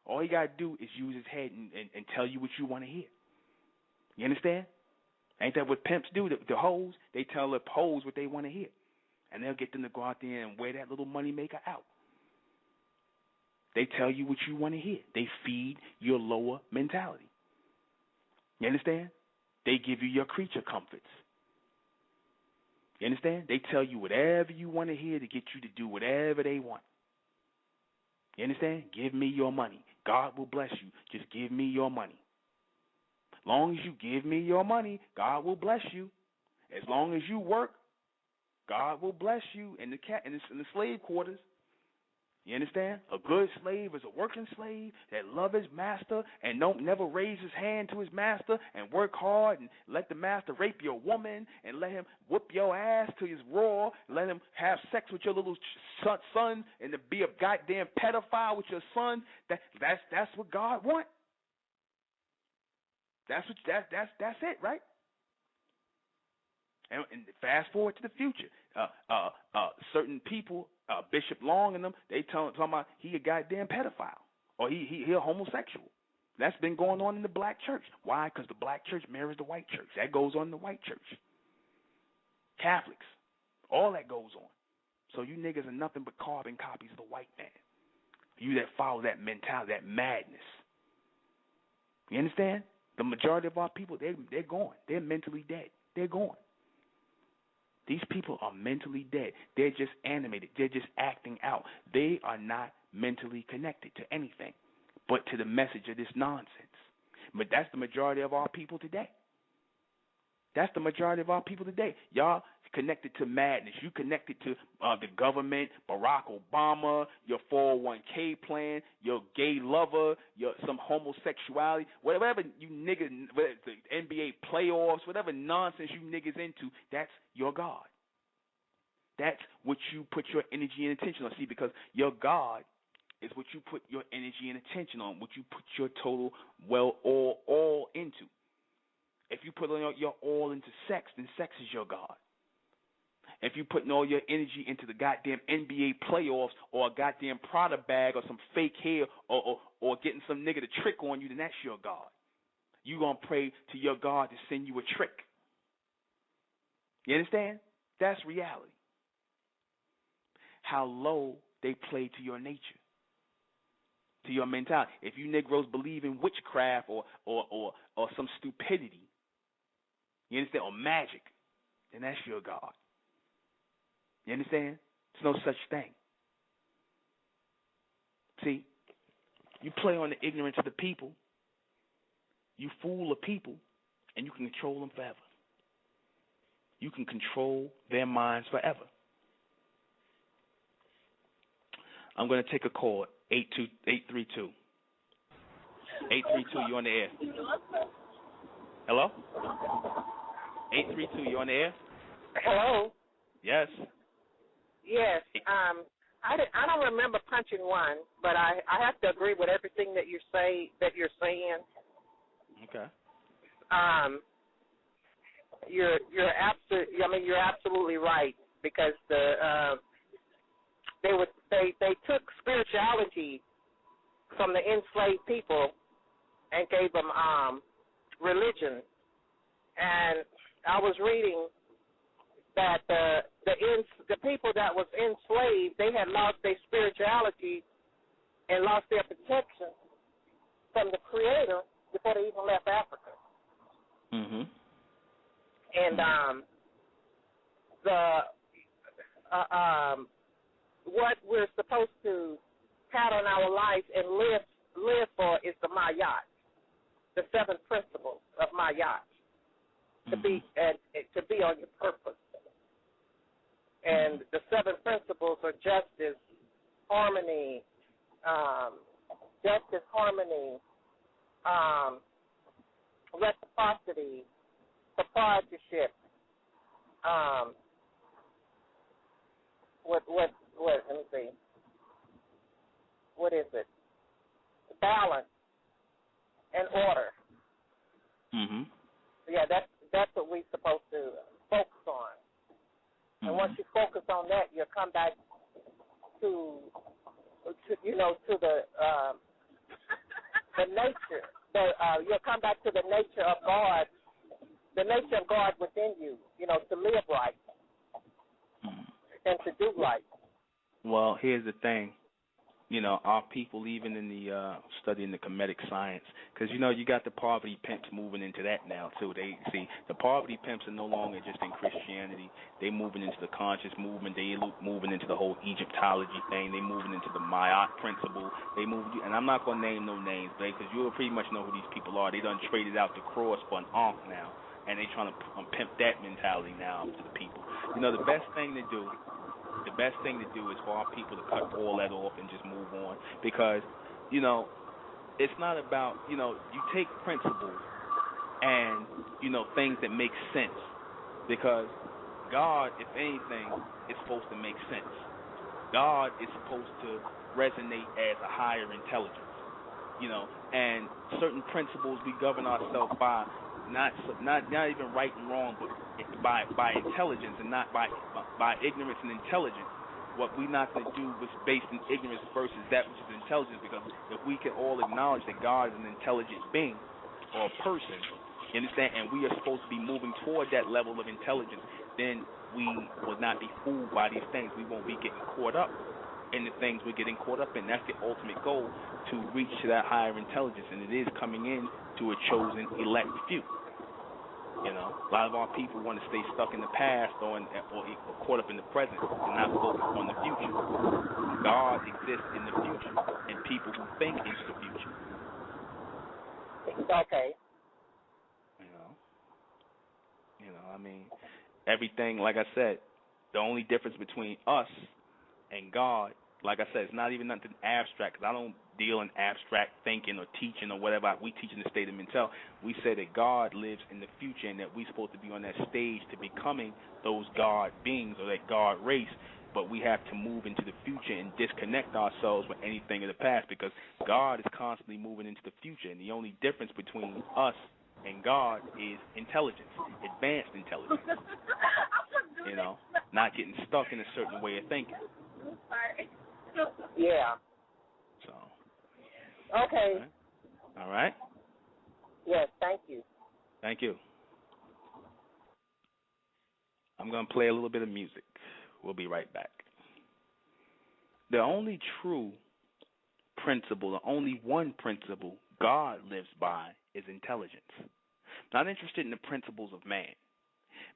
All he got to do is use his head and tell you what you want to hear. You understand? Ain't that what pimps do? The hoes, they tell the hoes what they want to hear. And they'll get them to go out there and wear that little money maker out. They tell you what you want to hear. They feed your lower mentality. You understand? They give you your creature comforts. You understand? They tell you whatever you want to hear to get you to do whatever they want. You understand? Give me your money. God will bless you. Just give me your money. As long as you give me your money, God will bless you. As long as you work, God will bless you in the slave quarters. You understand? A good slave is a working slave that loves his master and don't never raise his hand to his master and work hard and let the master rape your woman and let him whoop your ass till he's raw, let him have sex with your little son and to be a goddamn pedophile with your son. That's what God wants. That's it, right? And fast forward to the future. Certain people, Bishop Long and them, they talking about he a goddamn pedophile or he a homosexual. That's been going on in the black church. Why? Because the black church mirrors the white church. That goes on in the white church. Catholics, all that goes on. So you niggas are nothing but carbon copies of the white man. You that follow that mentality, that madness. You understand? The majority of our people, they're gone. They're mentally dead. They're gone. These people are mentally dead. They're just animated. They're just acting out. They are not mentally connected to anything but to the message of this nonsense. But that's the majority of our people today. That's the majority of our people today. Y'all connected to madness. You connected to the government, Barack Obama, your 401k plan, your gay lover, some homosexuality, whatever you niggas, the NBA playoffs, whatever nonsense you niggas into, that's your God. That's what you put your energy and attention on. See, because your God is what you put your energy and attention on, what you put your total all into. If you put your all into sex, then sex is your God. If you putting all your energy into the goddamn NBA playoffs or a goddamn Prada bag or some fake hair or getting some nigga to trick on you, then that's your God. You gonna pray to your God to send you a trick. You understand? That's reality. how low they play to your nature, to your mentality. If you Negroes believe in witchcraft or some stupidity, you understand, or magic, then that's your God. You understand? There's no such thing. See, you play on the ignorance of the people, you fool the people, and you can control them forever. You can control their minds forever. I'm going to take a call, 832. 832, you're on the air. Hello? 832, you're on the air? Hello? Yes. Yes. I don't remember punching one, but I have to agree with everything that you're saying. Okay. You're absolutely right, because they took spirituality from the enslaved people and gave them religion. And I was reading that the people that was enslaved, they had lost their spirituality and lost their protection from the Creator before they even left Africa. Mhm. And what we're supposed to pattern our life and live for is the Mayat, the 7 principles of Mayat, to be on your purpose. And the 7 principles are justice, harmony, reciprocity, proprietorship. Let me see. What is it? Balance and order. Mhm. Yeah, that's what we're supposed to focus on. And once you focus on that, you'll come back to the nature. You'll come back to the nature of God, the nature of God within you. To live right and to do right. Well, here's the thing. Our people, even in the studying the Kemetic science, because you got the poverty pimps moving into that now too. They see the poverty pimps are no longer just in Christianity. They moving into the conscious movement. They moving into the whole Egyptology thing. They moving into the Mayat principle. They move, and I'm not gonna name no names, because you'll pretty much know who these people are. They done traded out the cross for an ankh now, and they trying to pimp that mentality now to the people. The best thing to do. The best thing to do is for our people to cut all that off and just move on, because, it's not about, you take principles and, things that make sense, because God, if anything, is supposed to make sense. God is supposed to resonate as a higher intelligence, and certain principles we govern ourselves by, not even right and wrong, but by intelligence and not by ignorance and intelligence. What we're not going to do is based in ignorance versus that which is intelligence, because if we can all acknowledge that God is an intelligent being or a person, you understand, and we are supposed to be moving toward that level of intelligence, then we will not be fooled by these things. We won't be getting caught up in the things we're getting caught up in. That's the ultimate goal, to reach to that higher intelligence, and it is coming in to a chosen elect few. A lot of our people want to stay stuck in the past or caught up in the present and not focus on the future. God exists in the future, and people who think into the future. Okay. Everything, like I said, the only difference between us and God, like I said, it's not even nothing abstract, because I don't deal in abstract thinking or teaching or whatever. We teach in the state of mental. We say that God lives in the future, and that we're supposed to be on that stage to becoming those God beings or that God race, but we have to move into the future and disconnect ourselves with anything of the past, because God is constantly moving into the future, and the only difference between us and God is intelligence, advanced intelligence. Not getting stuck in a certain way of thinking. Yeah. So. Okay. All right. Yes, thank you. Thank you. I'm going to play a little bit of music. We'll be right back. The only true principle, the only one principle God lives by is intelligence. Not interested in the principles of man.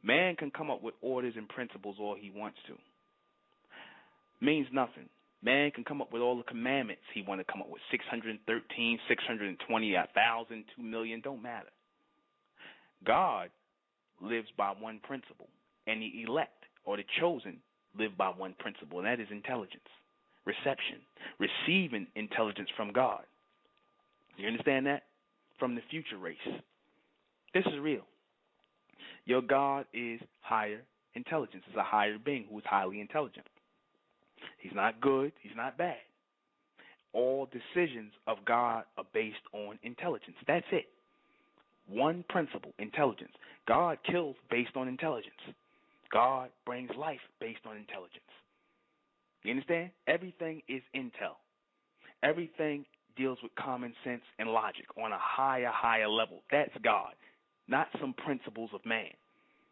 Man can come up with orders and principles all he wants to. Means nothing. Man can come up with all the commandments he want to come up with. 613, 620, 1,000, 2 million, don't matter. God lives by one principle, and the elect or the chosen live by one principle, and that is intelligence, reception, receiving intelligence from God. You understand that? From the future race. This is real. Your God is higher intelligence. Is a higher being who is highly intelligent. He's not good. He's not bad. All decisions of God are based on intelligence. That's it. One principle, intelligence. God kills based on intelligence. God brings life based on intelligence. You understand? Everything is intel. Everything deals with common sense and logic on a higher level. That's God, not some principles of man,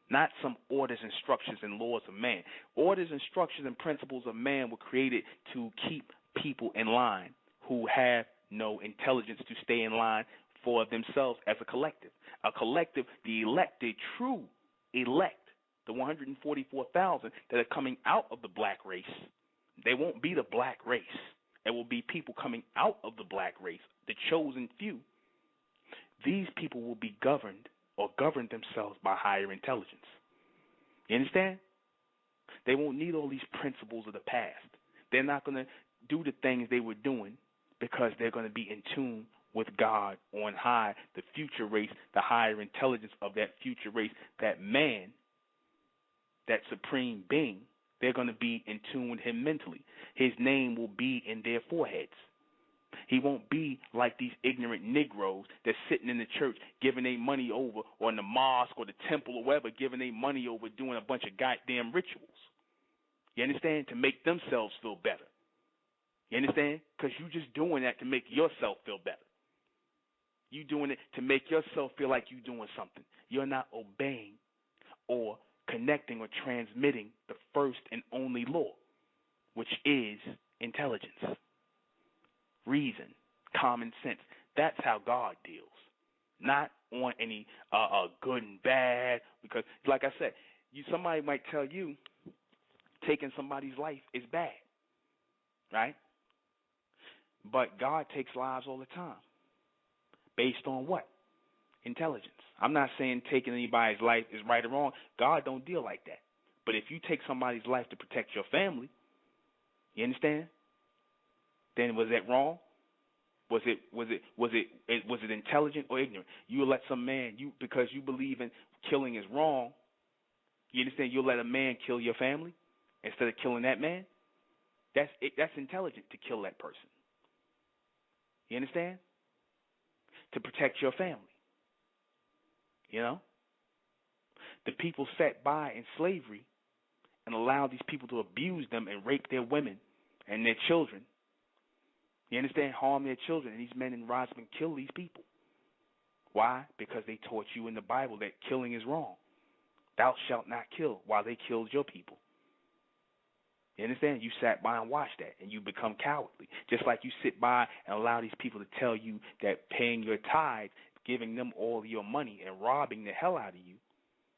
not some orders and structures and laws of man. Orders and structures and principles of man were created to keep people in line who have no intelligence to stay in line for themselves as a collective. A collective, the elect, the true elect, the 144,000 that are coming out of the black race, they won't be the black race. It will be people coming out of the black race, the chosen few. These people will be governed or govern themselves by higher intelligence. You understand? They won't need all these principles of the past. They're not going to do the things they were doing because they're going to be in tune with God on high, the future race, the higher intelligence of that future race, that man, that supreme being. They're going to be in tune with him mentally. His name will be in their foreheads. He won't be like these ignorant Negroes that's sitting in the church giving their money over, or in the mosque or the temple or wherever, giving their money over doing a bunch of goddamn rituals. You understand? To make themselves feel better. You understand? Because you just doing that to make yourself feel better. You doing it to make yourself feel like you're doing something. You're not obeying or connecting or transmitting the first and only law, which is intelligence, reason, common sense. That's how God deals, not on any good and bad. Because, like I said, somebody might tell you taking somebody's life is bad, right? But God takes lives all the time. Based on what? Intelligence. I'm not saying taking anybody's life is right or wrong. God don't deal like that. But if you take somebody's life to protect your family, you understand? Then was that wrong? Was it intelligent or ignorant? You let some man, because you believe in killing is wrong, you understand, you'll let a man kill your family instead of killing that man? That's intelligent to kill that person. You understand? To protect your family. You know? The people sat by in slavery and allowed these people to abuse them and rape their women and their children. You understand? Harm their children. And these men and rise up and kill these people. Why? Because they taught you in the Bible that killing is wrong. Thou shalt not kill, while they killed your people. You understand? You sat by and watched that, and you become cowardly. Just like you sit by and allow these people to tell you that paying your tithes, giving them all your money, and robbing the hell out of you,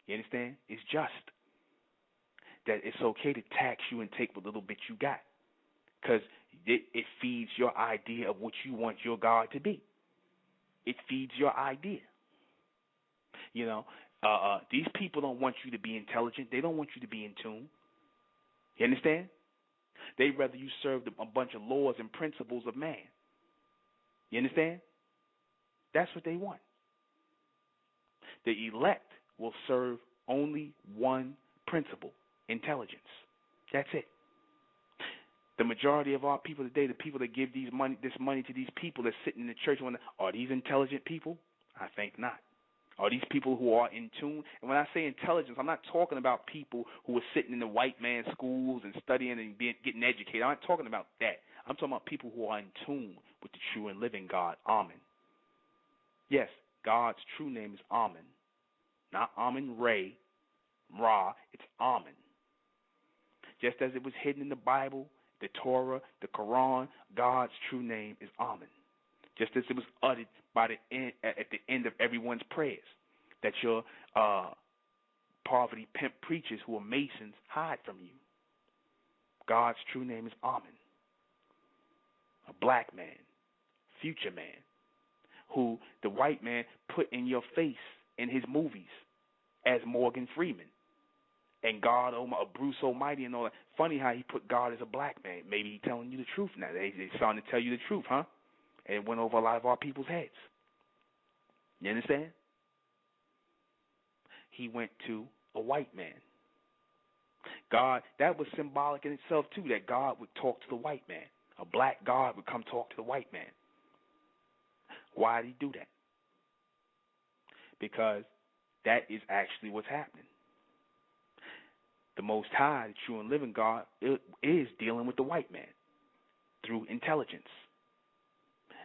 you understand, is just. That it's okay to tax you and take what little bit you got, because it feeds your idea of what you want your God to be. It feeds your idea. You know, these people don't want you to be intelligent. They don't want you to be in tune. You understand? They'd rather you serve a bunch of laws and principles of man. You understand? That's what they want. The elect will serve only one principle, intelligence. That's it. The majority of our people today, the people that give this money to these people that sit in the church, are these intelligent people? I think not. Are these people who are in tune? And when I say intelligence, I'm not talking about people who are sitting in the white man's schools and studying and getting educated. I'm not talking about that. I'm talking about people who are in tune with the true and living God, Amen. Yes, God's true name is Amen. Not Amen-Ra. It's Amen. Just as it was hidden in the Bible the Torah, the Quran, God's true name is Amen. Just as it was uttered by the end, at the end of everyone's prayers, that your poverty pimp preachers who are Masons hide from you. God's true name is Amen. A black man, future man, who the white man put in your face in his movies as Morgan Freeman. And God, Bruce Almighty and all that. Funny how he put God as a black man. Maybe he's telling you the truth now. They're starting to tell you the truth, huh? And it went over a lot of our people's heads. You understand? He went to a white man. God, that was symbolic in itself, too, that God would talk to the white man. A black God would come talk to the white man. Why did he do that? Because that is actually what's happening. The Most High, the true and living God, is dealing with the white man through intelligence.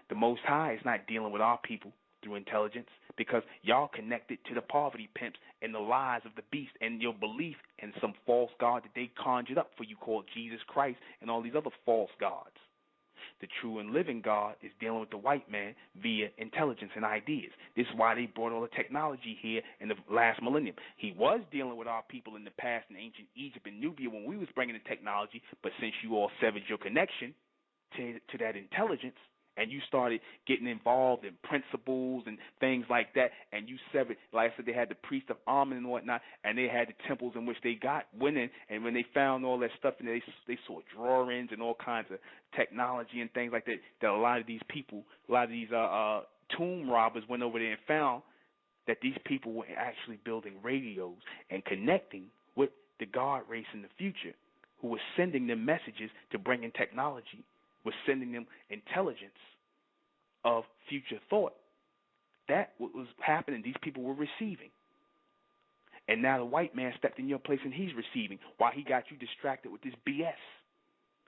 The Most High is not dealing with our people through intelligence because y'all connected to the poverty pimps and the lies of the beast and your belief in some false god that they conjured up for you called Jesus Christ and all these other false gods. The true and living God is dealing with the white man via intelligence and ideas. This is why they brought all the technology here in the last millennium. He was dealing with our people in the past in ancient Egypt and Nubia when we was bringing the technology, but since you all severed your connection to that intelligence and you started getting involved in principles and things like that, and you severed, like I said, they had the priest of Amun and whatnot, and they had the temples in which they went in, and when they found all that stuff, and they saw drawings and all kinds of technology and things like that, that a lot of these people, a lot of these tomb robbers went over there and found that these people were actually building radios and connecting with the God race in the future, who was sending them messages to bring in technology, was sending them intelligence of future thought. That was happening. These people were receiving. And now the white man stepped in your place and he's receiving. Why he got you distracted with this BS.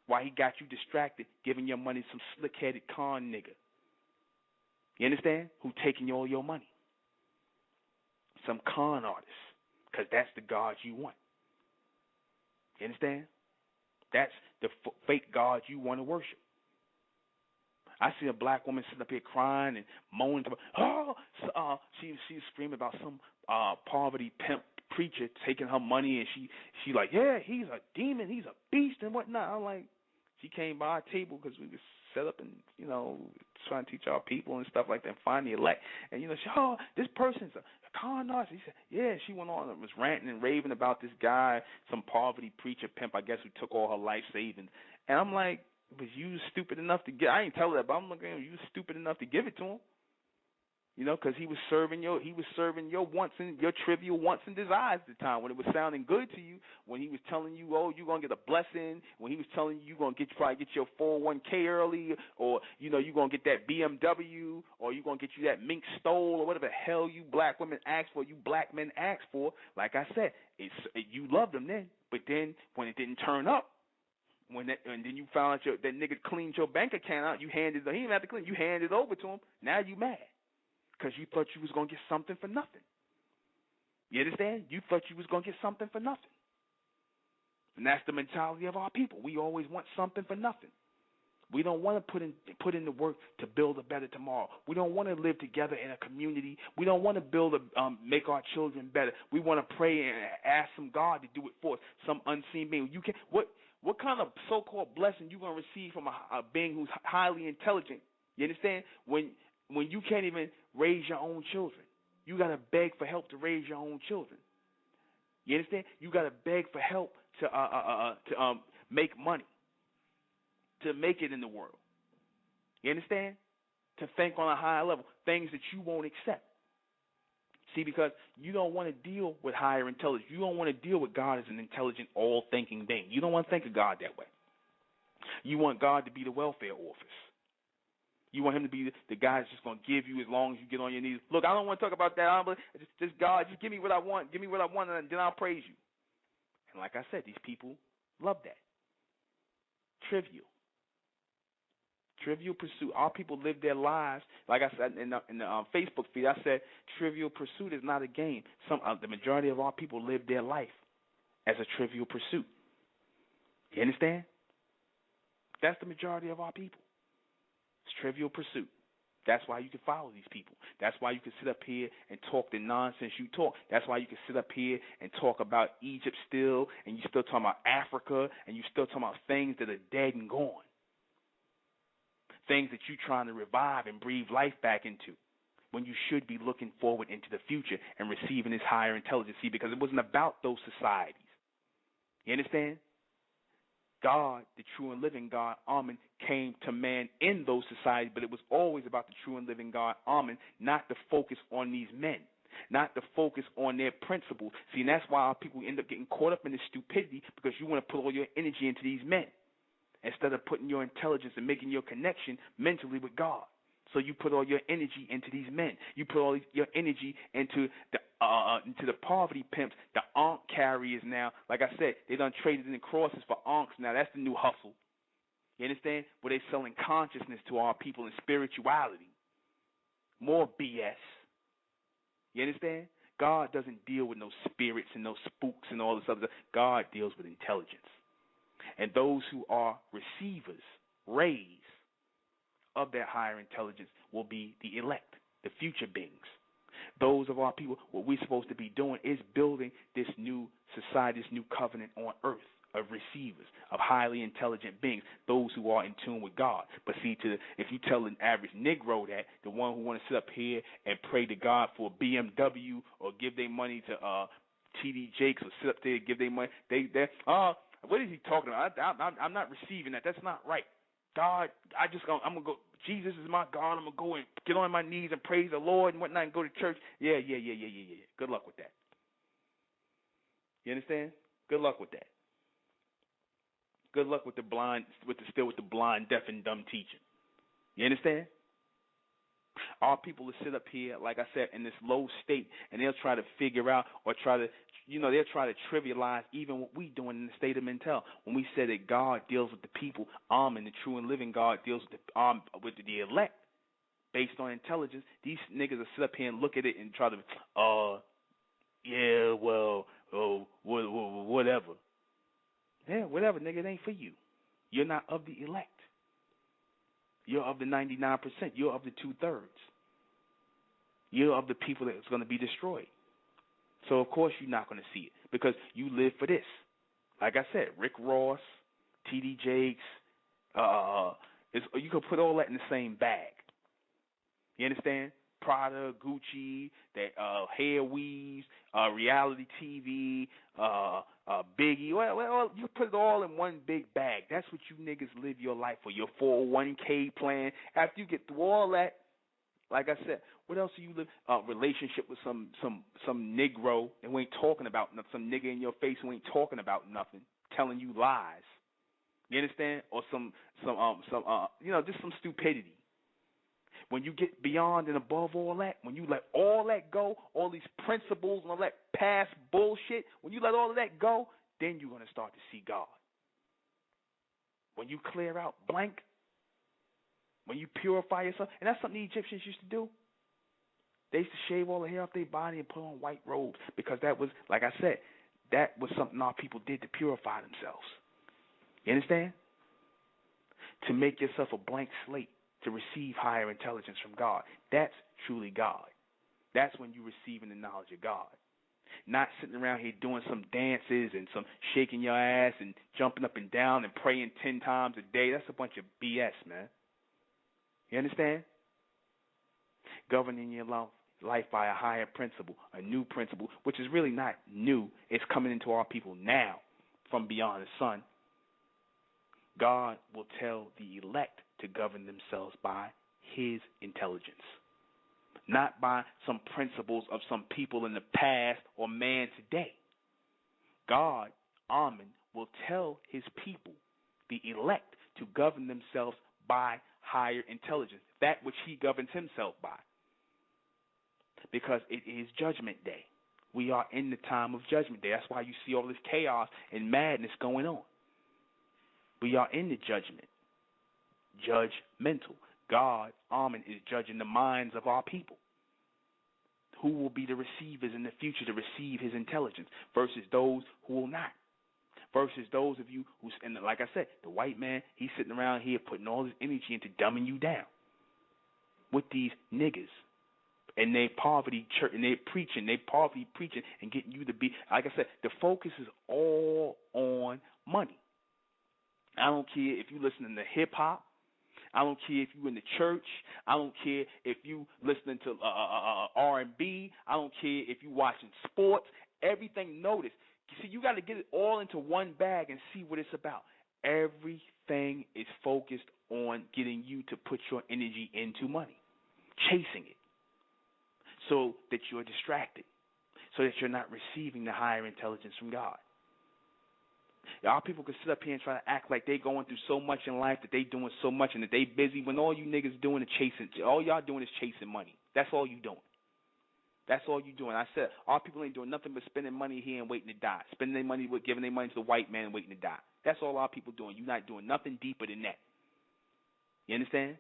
Why he got you distracted giving your money to some slick-headed con nigga. You understand? Who taking all your money. Some con artist. Because that's the God you want. You understand? That's the fake God you want to worship. I see a black woman sitting up here crying and moaning about, she's screaming about some poverty pimp preacher taking her money, and she like, yeah, he's a demon, he's a beast and whatnot. I'm like, she came by our table because we was set up and, trying to teach our people and stuff like that and find the elect. And, she, this person's a con artist. He said, yeah, she went on and was ranting and raving about this guy, some poverty preacher pimp, I guess, who took all her life savings. And I'm like, was you stupid enough to I ain't tell her that, but I'm looking at him, you stupid enough to give it to him. Because he was serving your wants and your trivial wants and desires at the time when it was sounding good to you. When he was telling you, you're gonna get a blessing. When he was telling you, you're gonna probably get your 401k early, or you're gonna get that BMW, or you're gonna get you that mink stole, or whatever the hell you black women ask for, you black men ask for. Like I said, you loved them then, but then when it didn't turn up, and then you found out that nigga cleaned your bank account out, he didn't have to clean, you handed it over to him. Now you mad. Because you thought you was going to get something for nothing. You understand? You thought you was going to get something for nothing. And that's the mentality of our people. We always want something for nothing. We don't want to put in the work to build a better tomorrow. We don't want to live together in a community. We don't want to make our children better. We want to pray and ask some God to do it for us, some unseen being. What kind of so-called blessing you going to receive from a being who's highly intelligent? You understand? When you can't even raise your own children. You got to beg for help to raise your own children. You understand? You got to beg for help to make money, to make it in the world. You understand? To think on a higher level, things that you won't accept. See, because you don't want to deal with higher intelligence. You don't want to deal with God as an intelligent, all-thinking being. You don't want to think of God that way. You want God to be the welfare office. You want him to be the guy that's just going to give you as long as you get on your knees. Look, I don't want to talk about that. Just God, just give me what I want. Give me what I want, and then I'll praise you. And like I said, these people love that. Trivial pursuit. Our people live their lives. Like I said in the Facebook feed, I said trivial pursuit is not a game. The majority of our people live their life as a trivial pursuit. You understand? That's the majority of our people. It's trivial pursuit. That's why you can follow these people. That's why you can sit up here and talk the nonsense you talk. That's why you can sit up here and talk about Egypt still, and you still talking about Africa, and you still talking about things that are dead and gone. Things that you're trying to revive and breathe life back into, when you should be looking forward into the future and receiving this higher intelligence. See, because it wasn't about those societies. You understand? God, the true and living God, Amen, came to man in those societies, but it was always about the true and living God, Amen, not to focus on these men, not to focus on their principles. See, and that's why our people end up getting caught up in this stupidity, because you want to put all your energy into these men instead of putting your intelligence and making your connection mentally with God. So you put all your energy into these men. You put all your energy into the poverty pimps, the ankh carriers now. Like I said, they done traded in the crosses for ankhs now. That's the new hustle. You understand? Where they selling consciousness to our people and spirituality. More BS. You understand? God doesn't deal with no spirits and no spooks and all this other stuff. God deals with intelligence. And those who are receivers, rays of that higher intelligence, will be the elect, the future beings. Those of our people, what we're supposed to be doing is building this new society, this new covenant on earth of receivers, of highly intelligent beings, those who are in tune with God. But see, if you tell an average Negro that, the one who want to sit up here and pray to God for a BMW or give their money to T.D. Jakes or sit up there and give their money, what is he talking about? I'm not receiving that. That's not right. God, I'm going to go, Jesus is my God. I'm going to go and get on my knees and praise the Lord and whatnot and go to church. Yeah. Good luck with that. You understand? Good luck with that. Good luck with the blind, with the blind, deaf, and dumb teaching. You understand? Our people will sit up here, like I said, in this low state, and they'll try to figure out or they'll try to trivialize even what we doing in the state of mental. When we say that God deals with the people, and the true and living God deals with the elect based on intelligence, these niggas will sit up here and look at it and try to, whatever. Yeah, whatever, nigga, it ain't for you. You're not of the elect. You're of the 99%. You're of the 2/3. You're of the people that's going to be destroyed. So, of course, you're not going to see it because you live for this. Like I said, Rick Ross, T.D. Jakes, you can put all that in the same bag. You understand? Prada, Gucci, that hair weaves, reality TV, Biggie. Well, you put it all in one big bag. That's what you niggas live your life for. Your 401k plan. After you get through all that, like I said, what else do you live? Relationship with some Negro who ain't talking about nothing. Some nigga in your face who ain't talking about nothing, telling you lies. You understand? Or just some stupidity. When you get beyond and above all that, when you let all that go, all these principles and all that past bullshit, when you let all of that go, then you're going to start to see God. When you clear out blank, when you purify yourself, and that's something the Egyptians used to do. They used to shave all the hair off their body and put on white robes because that was, like I said, that was something our people did to purify themselves. You understand? To make yourself a blank slate, to receive higher intelligence from God. That's truly God. That's when you're receiving the knowledge of God. Not sitting around here doing some dances and some shaking your ass and jumping up and down and praying 10 times a day. That's a bunch of BS, man. You understand? Governing your life by a higher principle, a new principle, which is really not new. It's coming into our people now from beyond the sun. God will tell the elect to govern themselves by his intelligence, not by some principles of some people in the past or man today. God, Amen, will tell his people, the elect, to govern themselves by higher intelligence, that which he governs himself by. Because it is Judgment Day. We are in the time of Judgment Day. That's why you see all this chaos and madness going on. We are in the judgment. Judgmental. God, Amen, is judging the minds of our people. Who will be the receivers in the future to receive his intelligence versus those who will not. versus those of you who's, and like I said, the white man, he's sitting around here putting all his energy into dumbing you down with these niggas and they poverty church, and they poverty preaching and getting you to be, like I said, the focus is all on money. I don't care if you listening to hip hop. I don't care if you in the church. I don't care if you listening to R&B. I don't care if you watching sports. Everything, notice. See, you got to get it all into one bag and see what it's about. Everything is focused on getting you to put your energy into money, chasing it, so that you're distracted, so that you're not receiving the higher intelligence from God. Our people can sit up here and try to act like they going through so much in life, that they doing so much and that they busy, when all you niggas doing is chasing. All y'all doing is chasing money. That's all you doing. That's all you doing. I said our people ain't doing nothing but spending money here and waiting to die. Spending their money with giving their money to the white man and waiting to die. That's all our people doing. You're not doing nothing deeper than that. You understand?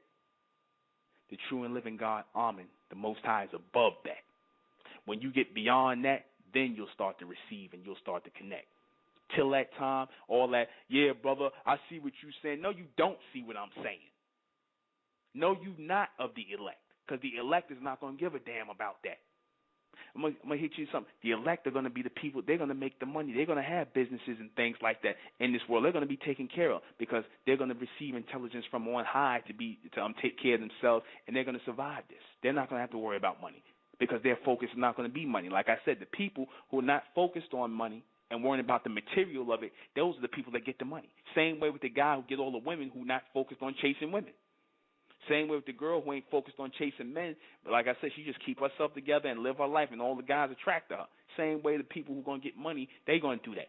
The true and living God, Amen, the Most High, is above that. When you get beyond that, then you'll start to receive and you'll start to connect. Till that time, all that, yeah, brother, I see what you're saying. No, you don't see what I'm saying. No, you not of the elect, because the elect is not going to give a damn about that. I'm going to hit you something. The elect are going to be the people, they're going to make the money. They're going to have businesses and things like that in this world. They're going to be taken care of because they're going to receive intelligence from on high to take care of themselves, and they're going to survive this. They're not going to have to worry about money because their focus is not going to be money. Like I said, the people who are not focused on money and worrying about the material of it, those are the people that get the money. Same way with the guy who gets all the women who not focused on chasing women. Same way with the girl who ain't focused on chasing men. But like I said, she just keep herself together and live her life, and all the guys attract her. Same way the people who are going to get money, they going to do that.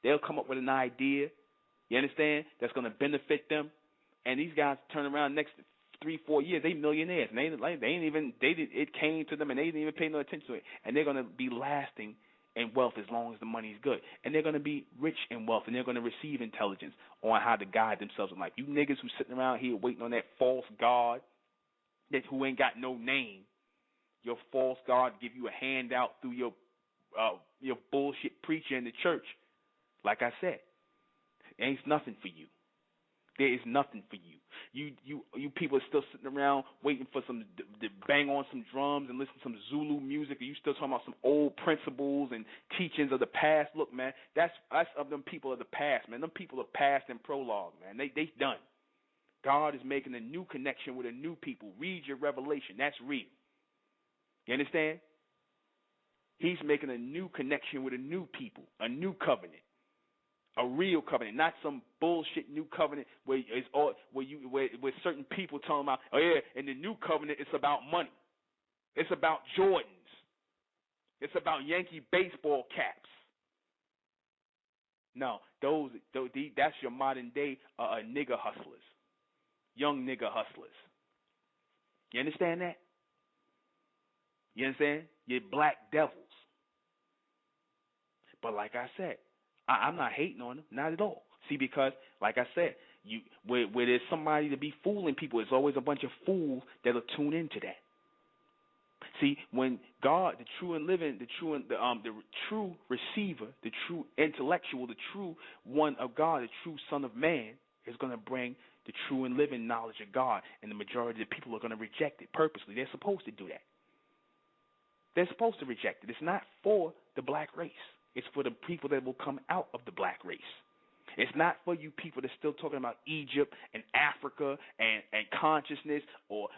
They'll come up with an idea, you understand, that's going to benefit them. And these guys turn around next 3-4 years, they millionaires. And it came to them, and they didn't even pay no attention to it. And they're going to be lasting in wealth as long as the money's good. And they're going to be rich in wealth, and they're going to receive intelligence on how to guide themselves in life. You niggas who sitting around here waiting on that false God who ain't got no name, your false God give you a handout through your bullshit preacher in the church, like I said, it ain't nothing for you. There is nothing for you. You people are still sitting around waiting for some to bang on some drums and listen to some Zulu music, and you still talking about some old principles and teachings of the past. Look, man, that's of them people of the past, man. Them people are past and prologue, man. They done. God is making a new connection with a new people. Read your Revelation. That's real. You understand? He's making a new connection with a new people, a new covenant. A real covenant, not some bullshit new covenant where certain people talking about, oh yeah, in the new covenant it's about money, it's about Jordans, it's about Yankee baseball caps. No, that's your modern day nigger hustlers, young nigger hustlers. You understand that? You understand? You're black devils. But like I said, I'm not hating on them, not at all. See, because, like I said, where there's somebody to be fooling people, there's always a bunch of fools that'll tune into that. See, when God, the true and living, the true receiver, the true intellectual, the true one of God, the true Son of Man, is going to bring the true and living knowledge of God, and the majority of the people are going to reject it purposely. They're supposed to do that. They're supposed to reject it. It's not for the black race. It's for the people that will come out of the black race. It's not for you people that's still talking about Egypt and Africa and consciousness or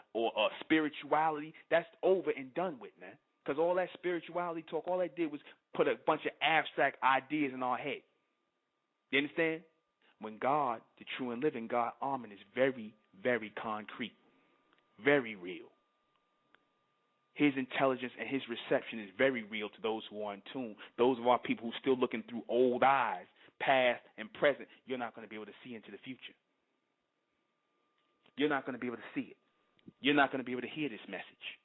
spirituality. That's over and done with, man. Because all that spirituality talk, all that did was put a bunch of abstract ideas in our head. You understand? When God, the true and living God, Amen, is very, very concrete, very real. His intelligence and his reception is very real to those who are in tune. Those of our people who are still looking through old eyes, past and present, you're not going to be able to see into the future. You're not going to be able to see it. You're not going to be able to hear this message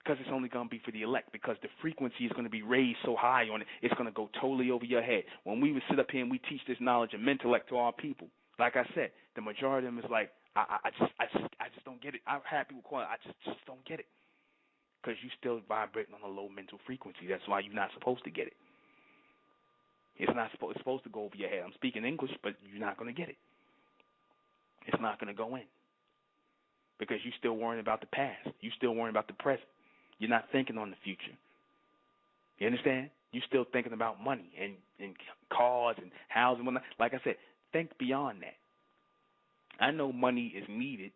because it's only going to be for the elect, because the frequency is going to be raised so high on it, it's going to go totally over your head. When we would sit up here and we teach this knowledge and intellect to our people, like I said, the majority of them is like, I just don't get it. I've had people calling, I just don't get it. Because you're still vibrating on a low mental frequency. That's why you're not supposed to get it. It's not supposed. It's supposed to go over your head. I'm speaking English, but you're not going to get it. It's not going to go in because you're still worrying about the past. You're still worrying about the present. You're not thinking on the future. You understand? You're still thinking about money and cars and houses and whatnot. Like I said, think beyond that. I know money is needed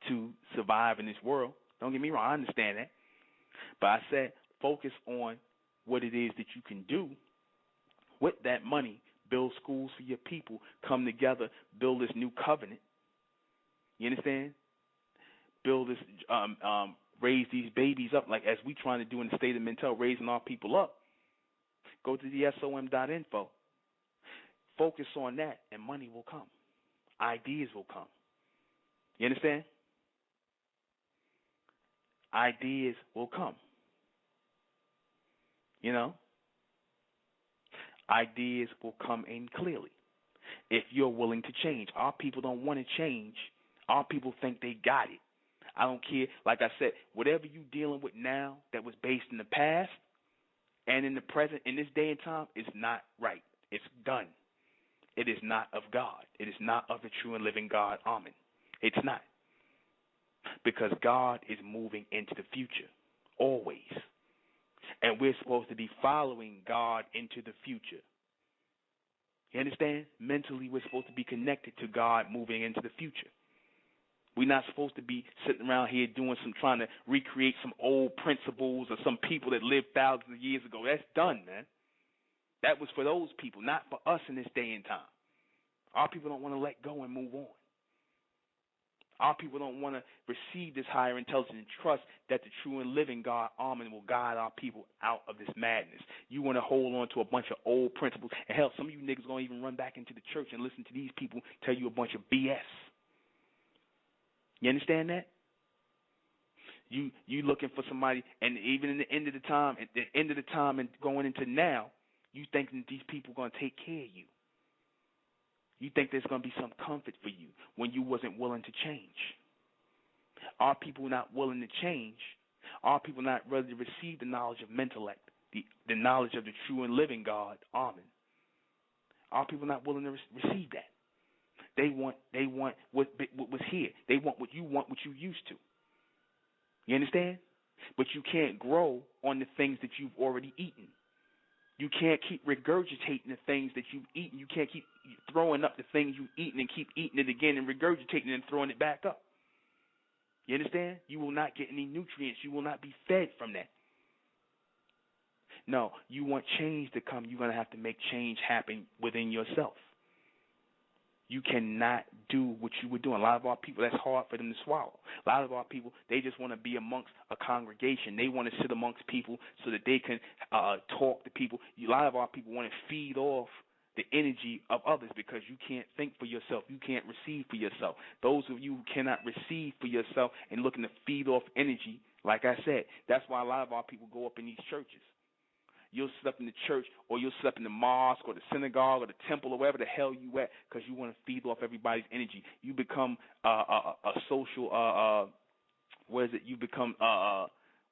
to survive in this world. Don't get me wrong. I understand that. But I said focus on what it is that you can do with that money. Build schools for your people. Come together. Build this new covenant. You understand? Build this, raise these babies up like as we trying to do in the state of Mentel, raising our people up. Go to the SOM.info. Focus on that, and money will come. Ideas will come. You understand? Ideas will come. You know? Ideas will come in clearly if you're willing to change. Our people don't want to change. Our people think they got it. I don't care. Like I said, whatever you're dealing with now that was based in the past and in the present, in this day and time, is not right. It's done. It is not of God. It is not of the true and living God. Amen. It's not. Because God is moving into the future, always. And we're supposed to be following God into the future. You understand? Mentally, we're supposed to be connected to God moving into the future. We're not supposed to be sitting around here trying to recreate some old principles or some people that lived thousands of years ago. That's done, man. That was for those people, not for us in this day and time. Our people don't want to let go and move on. Our people don't want to receive this higher intelligence and trust that the true and living God, Amen, will guide our people out of this madness. You want to hold on to a bunch of old principles. And hell, some of you niggas going to even run back into the church and listen to these people tell you a bunch of BS. You understand that? You looking for somebody, and even in the end of the time, and going into now, you think that these people are going to take care of you. You think there's going to be some comfort for you when you wasn't willing to change. Our people not willing to change. Our people not ready to receive the knowledge of mentellect, the knowledge of the true and living God. Amen. Our people not willing to receive that. They want what was here. They want what you used to. You understand? But you can't grow on the things that you've already eaten. You can't keep regurgitating the things that you've eaten. You can't keep throwing up the things you've eaten and keep eating it again and regurgitating it and throwing it back up. You understand? You will not get any nutrients. You will not be fed from that. No, you want change to come. You're going to have to make change happen within yourself. You cannot do what you were doing. A lot of our people, that's hard for them to swallow. A lot of our people, they just want to be amongst a congregation. They want to sit amongst people so that they can talk to people. A lot of our people want to feed off the energy of others because you can't think for yourself. You can't receive for yourself. Those of you who cannot receive for yourself and looking to feed off energy, like I said, that's why a lot of our people go up in these churches. You'll sit up in the church, or you'll sit up in the mosque or the synagogue or the temple or wherever the hell you at because you want to feed off everybody's energy. You become a social, you become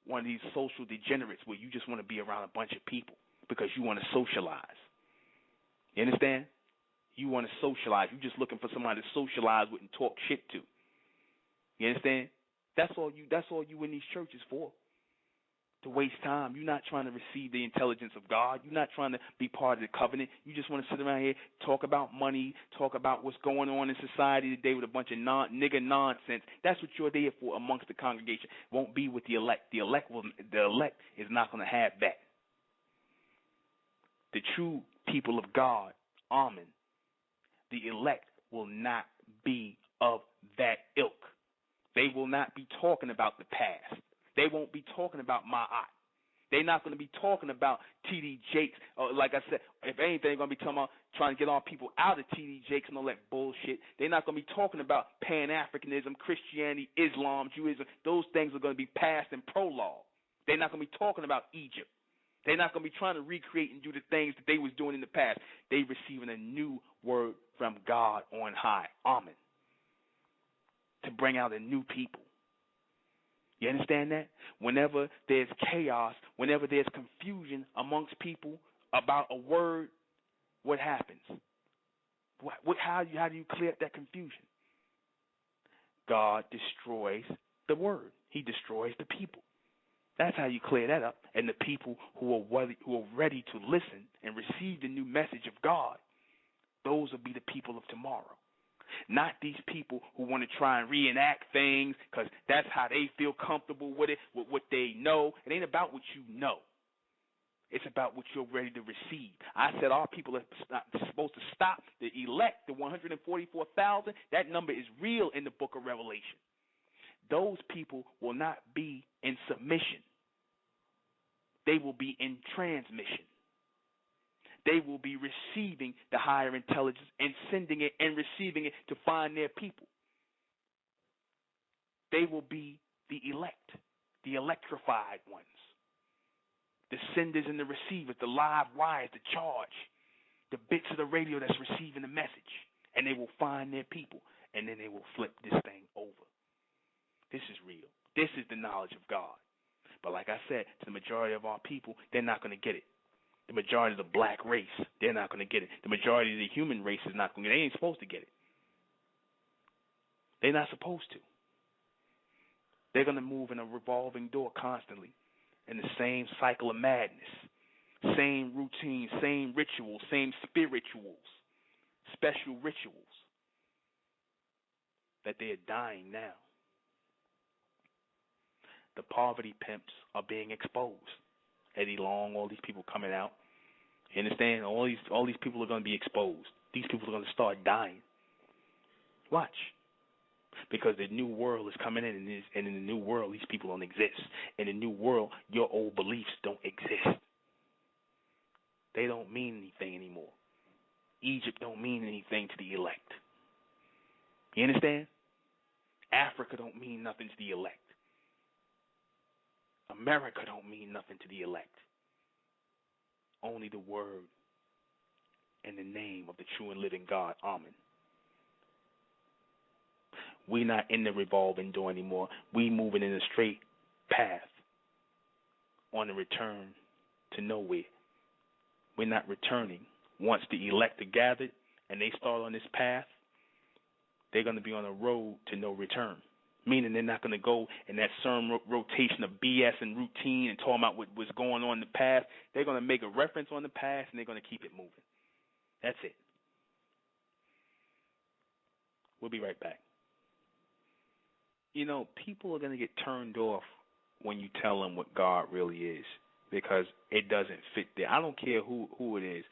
one of these social degenerates where you just want to be around a bunch of people because you want to socialize. You understand? You want to socialize. You're just looking for somebody to socialize with and talk shit to. You understand? That's all you in these churches for. To waste time. You're not trying to receive the intelligence of God. You're not trying to be part of the covenant. You just want to sit around here, talk about money, talk about what's going on in society today with a bunch of nigger nonsense. That's what you're there for amongst the congregation. Won't be with the elect. The elect is not going to have that. The true people of God, amen, the elect will not be of that ilk. They will not be talking about the past. They won't be talking about Ma'at. They're not going to be talking about T.D. Jakes. Like I said, if anything, they're going to be talking about trying to get our people out of T.D. Jakes and all that bullshit. They're not going to be talking about Pan-Africanism, Christianity, Islam, Judaism. Those things are going to be past and prologue. They're not going to be talking about Egypt. They're not going to be trying to recreate and do the things that they was doing in the past. They're receiving a new word from God on high. Amen. To bring out a new people. You understand that? Whenever there's chaos, whenever there's confusion amongst people, about a word, what happens? How do you clear up that confusion? God destroys the word. He destroys the people. That's how you clear that up. And the people who are ready to listen and receive the new message of God, those will be the people of tomorrow. Not these people who want to try and reenact things because that's how they feel comfortable with it, with what they know. It ain't about what you know. It's about what you're ready to receive. I said our people are supposed to stop the elect, the 144,000. That number is real in the book of Revelation. Those people will not be in submission. They will be in transmission. They will be receiving the higher intelligence and sending it and receiving it to find their people. They will be the elect, the electrified ones, the senders and the receivers, the live wires, the charge, the bits of the radio that's receiving the message. And they will find their people, and then they will flip this thing over. This is real. This is the knowledge of God. But like I said, to the majority of our people, they're not going to get it. The majority of the black race, they're not going to get it. The majority of the human race is not going to get it. They ain't supposed to get it. They're not supposed to. They're going to move in a revolving door constantly in the same cycle of madness, same routine, same rituals, same spirituals, special rituals that they're dying now. The poverty pimps are being exposed. Eddie Long, all these people coming out. You understand? All these people are going to be exposed. These people are going to start dying. Watch. Because the new world is coming in, and in the new world, these people don't exist. In the new world, your old beliefs don't exist. They don't mean anything anymore. Egypt don't mean anything to the elect. You understand? Africa don't mean nothing to the elect. America don't mean nothing to the elect. Only the word and the name of the true and living God. Amen. We're not in the revolving door anymore. We moving in a straight path on the return to nowhere. We're not returning. Once the elect are gathered and they start on this path, they're going to be on a road to no return. Meaning they're not going to go in that certain rotation of BS and routine and talking about what was going on in the past. They're going to make a reference on the past and they're going to keep it moving. That's it. We'll be right back. You know, people are going to get turned off when you tell them what God really is because it doesn't fit there. I don't care who it is.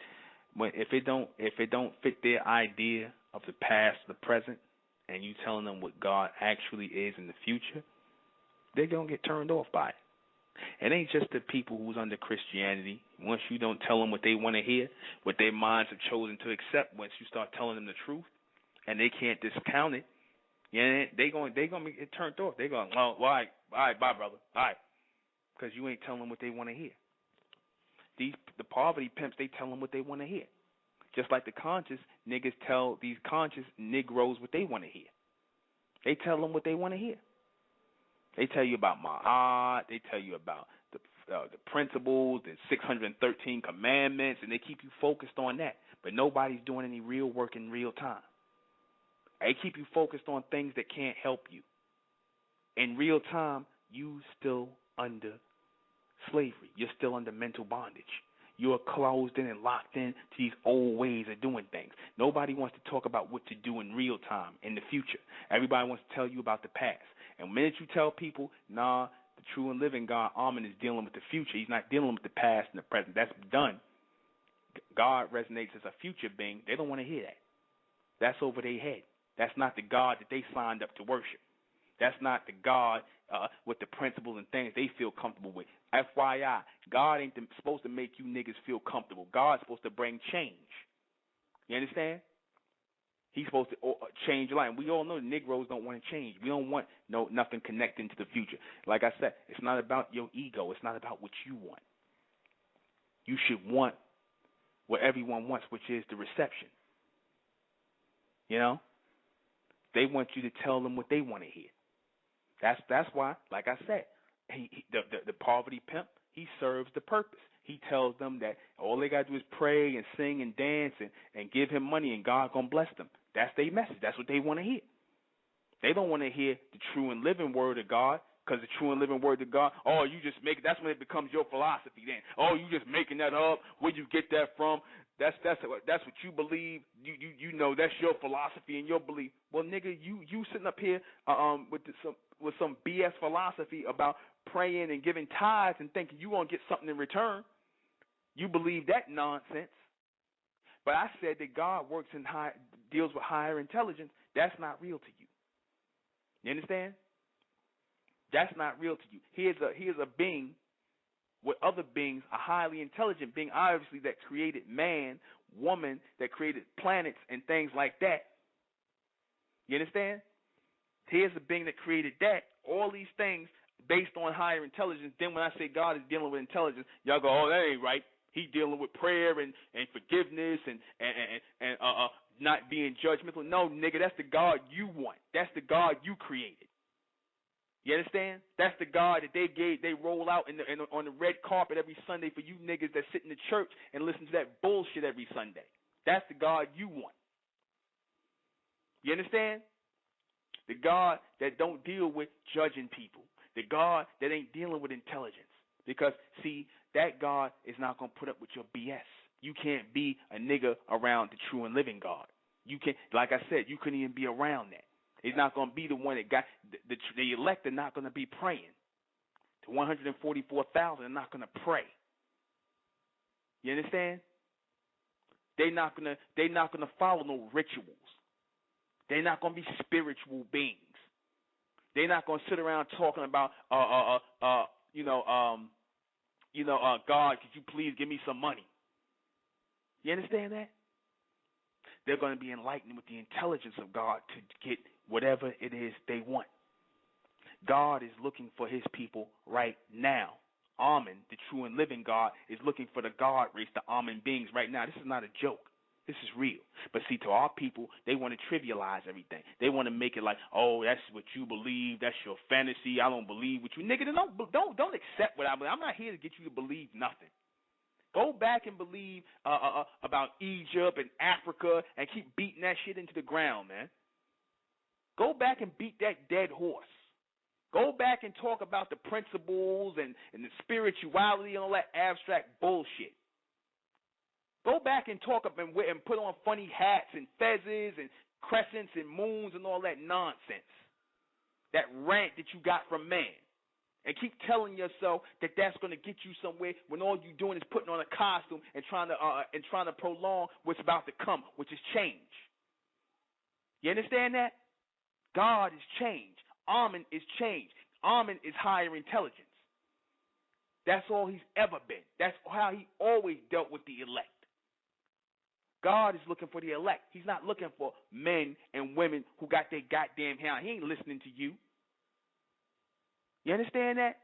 But if it don't fit their idea of the past, the present, and you telling them what God actually is in the future, they're going to get turned off by it. It ain't just the people who's under Christianity. Once you don't tell them what they want to hear, what their minds have chosen to accept, once you start telling them the truth, and they can't discount it, yeah, they're going to get turned off. They're going, well, all right, bye, brother, all right, because you ain't telling them what they want to hear. The poverty pimps, they tell them what they want to hear. Just like the conscious niggas tell these conscious Negroes what they want to hear. They tell them what they want to hear. They tell you about Ma'at. They tell you about the principles, the 613 commandments, and they keep you focused on that. But nobody's doing any real work in real time. They keep you focused on things that can't help you. In real time, you still under slavery. You're still under mental bondage. You're closed in and locked in to these old ways of doing things. Nobody wants to talk about what to do in real time, in the future. Everybody wants to tell you about the past. And the minute you tell people, nah, the true and living God, Amen, is dealing with the future. He's not dealing with the past and the present. That's done. God resonates as a future being. They don't want to hear that. That's over their head. That's not the God that they signed up to worship. That's not the God with the principles and things they feel comfortable with. FYI, God ain't supposed to make you niggas feel comfortable. God's supposed to bring change. You understand? He's supposed to change your life. And we all know the Negroes don't want to change. We don't want nothing connecting to the future. Like I said, it's not about your ego. It's not about what you want. You should want what everyone wants, which is the reception. You know? They want you to tell them what they want to hear. That's why, like I said, the poverty pimp, he serves the purpose. He tells them that all they got to do is pray and sing and dance and give him money, and God going to bless them. That's their message. That's what they want to hear. They don't want to hear the true and living word of God, because the true and living word of God, oh, you just make it. That's when it becomes your philosophy then. Oh, you just making that up. Where you get that from? That's what you believe. You know that's your philosophy and your belief. Well, nigga, you sitting up here with some BS philosophy about praying and giving tithes and thinking you gonna get something in return. You believe that nonsense. But I said that God works in deals with higher intelligence. That's not real to you. You understand? That's not real to you. He is a being with other beings, a highly intelligent being, obviously, that created man, woman, that created planets and things like that. You understand? Here's a being that created that. All these things based on higher intelligence. Then when I say God is dealing with intelligence, y'all go, oh, that ain't right. He dealing with prayer and forgiveness and not being judgmental. No, nigga, that's the God you want. That's the God you created. You understand? That's the God that they roll out on the red carpet every Sunday for you niggas that sit in the church and listen to that bullshit every Sunday. That's the God you want. You understand? The God that don't deal with judging people. The God that ain't dealing with intelligence. Because, see, that God is not going to put up with your BS. You can't be a nigga around the true and living God. You can't, like I said, you couldn't even be around that. He's not going to be the one that got the elect are not going to be praying. The 144,000 are not going to pray. You understand? They're not going to follow no rituals. They're not going to be spiritual beings. They're not going to sit around talking about God, could you please give me some money? You understand that? They're going to be enlightened with the intelligence of God to get whatever it is they want. God is looking for his people right now. Amen, the true and living God, is looking for the God race, the Amen beings right now. This is not a joke. This is real. But see, to our people, they want to trivialize everything. They want to make it like, oh, that's what you believe. That's your fantasy. I don't believe what you. Nigga, don't accept what I believe. I'm not here to get you to believe nothing. Go back and believe about Egypt and Africa and keep beating that shit into the ground, man. Go back and beat that dead horse. Go back and talk about the principles and the spirituality and all that abstract bullshit. Go back and talk up and put on funny hats and fezzes and crescents and moons and all that nonsense. That rant that you got from man. And keep telling yourself that that's going to get you somewhere when all you're doing is putting on a costume and trying to prolong what's about to come, which is change. You understand that? God is change. Amen is change. Amen is higher intelligence. That's all he's ever been. That's how he always dealt with the elect. God is looking for the elect. He's not looking for men and women who got their goddamn hair. He ain't listening to you. You understand that?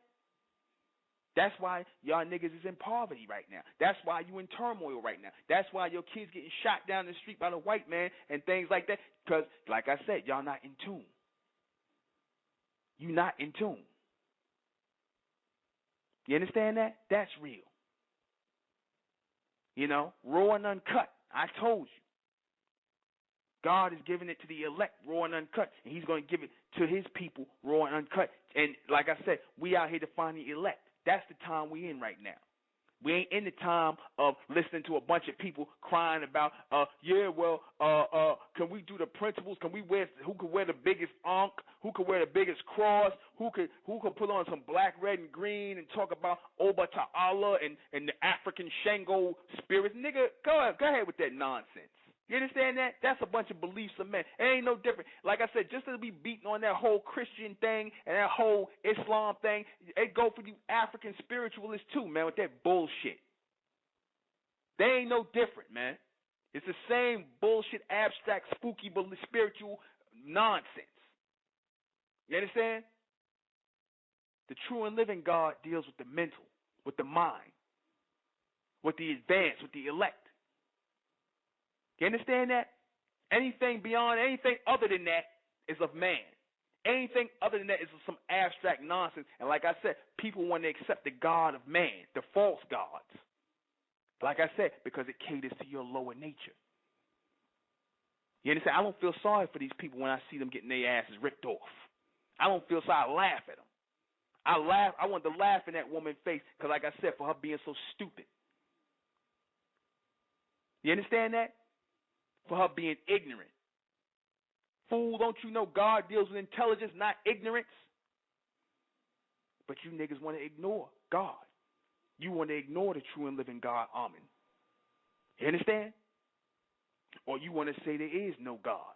That's why y'all niggas is in poverty right now. That's why you in turmoil right now. That's why your kids getting shot down the street by the white man and things like that. Because, like I said, y'all not in tune. You not in tune. You understand that? That's real. You know, raw and uncut. I told you. God is giving it to the elect raw and uncut, and he's going to give it to his people raw and uncut. And like I said, we out here to find the elect. That's the time we in right now. We ain't in the time of listening to a bunch of people crying about, can we do the principles? Who could wear the biggest ankh? Who could wear the biggest cross? Who could put on some black, red, and green and talk about Oba Ta'ala and the African Shango spirits? Nigga, go ahead with that nonsense. You understand that? That's a bunch of beliefs of men. It ain't no different. Like I said, just to be beating on that whole Christian thing and that whole Islam thing, it go for you African spiritualists too, man, with that bullshit. They ain't no different, man. It's the same bullshit, abstract, spooky, spiritual nonsense. You understand? The true and living God deals with the mental, with the mind, with the advanced, with the elect. You understand that? Anything beyond, anything other than that is of man. Anything other than that is some abstract nonsense. And like I said, people want to accept the God of man, the false gods. Like I said, because it caters to your lower nature. You understand? I don't feel sorry for these people when I see them getting their asses ripped off. I don't feel sorry. I laugh at them. I laugh. I want to laugh in that woman's face because, like I said, for her being so stupid. You understand that? For her being ignorant. Fool, don't you know God deals with intelligence, not ignorance? But you niggas want to ignore God. You want to ignore the true and living God, Amen. You understand? Or you want to say there is no God.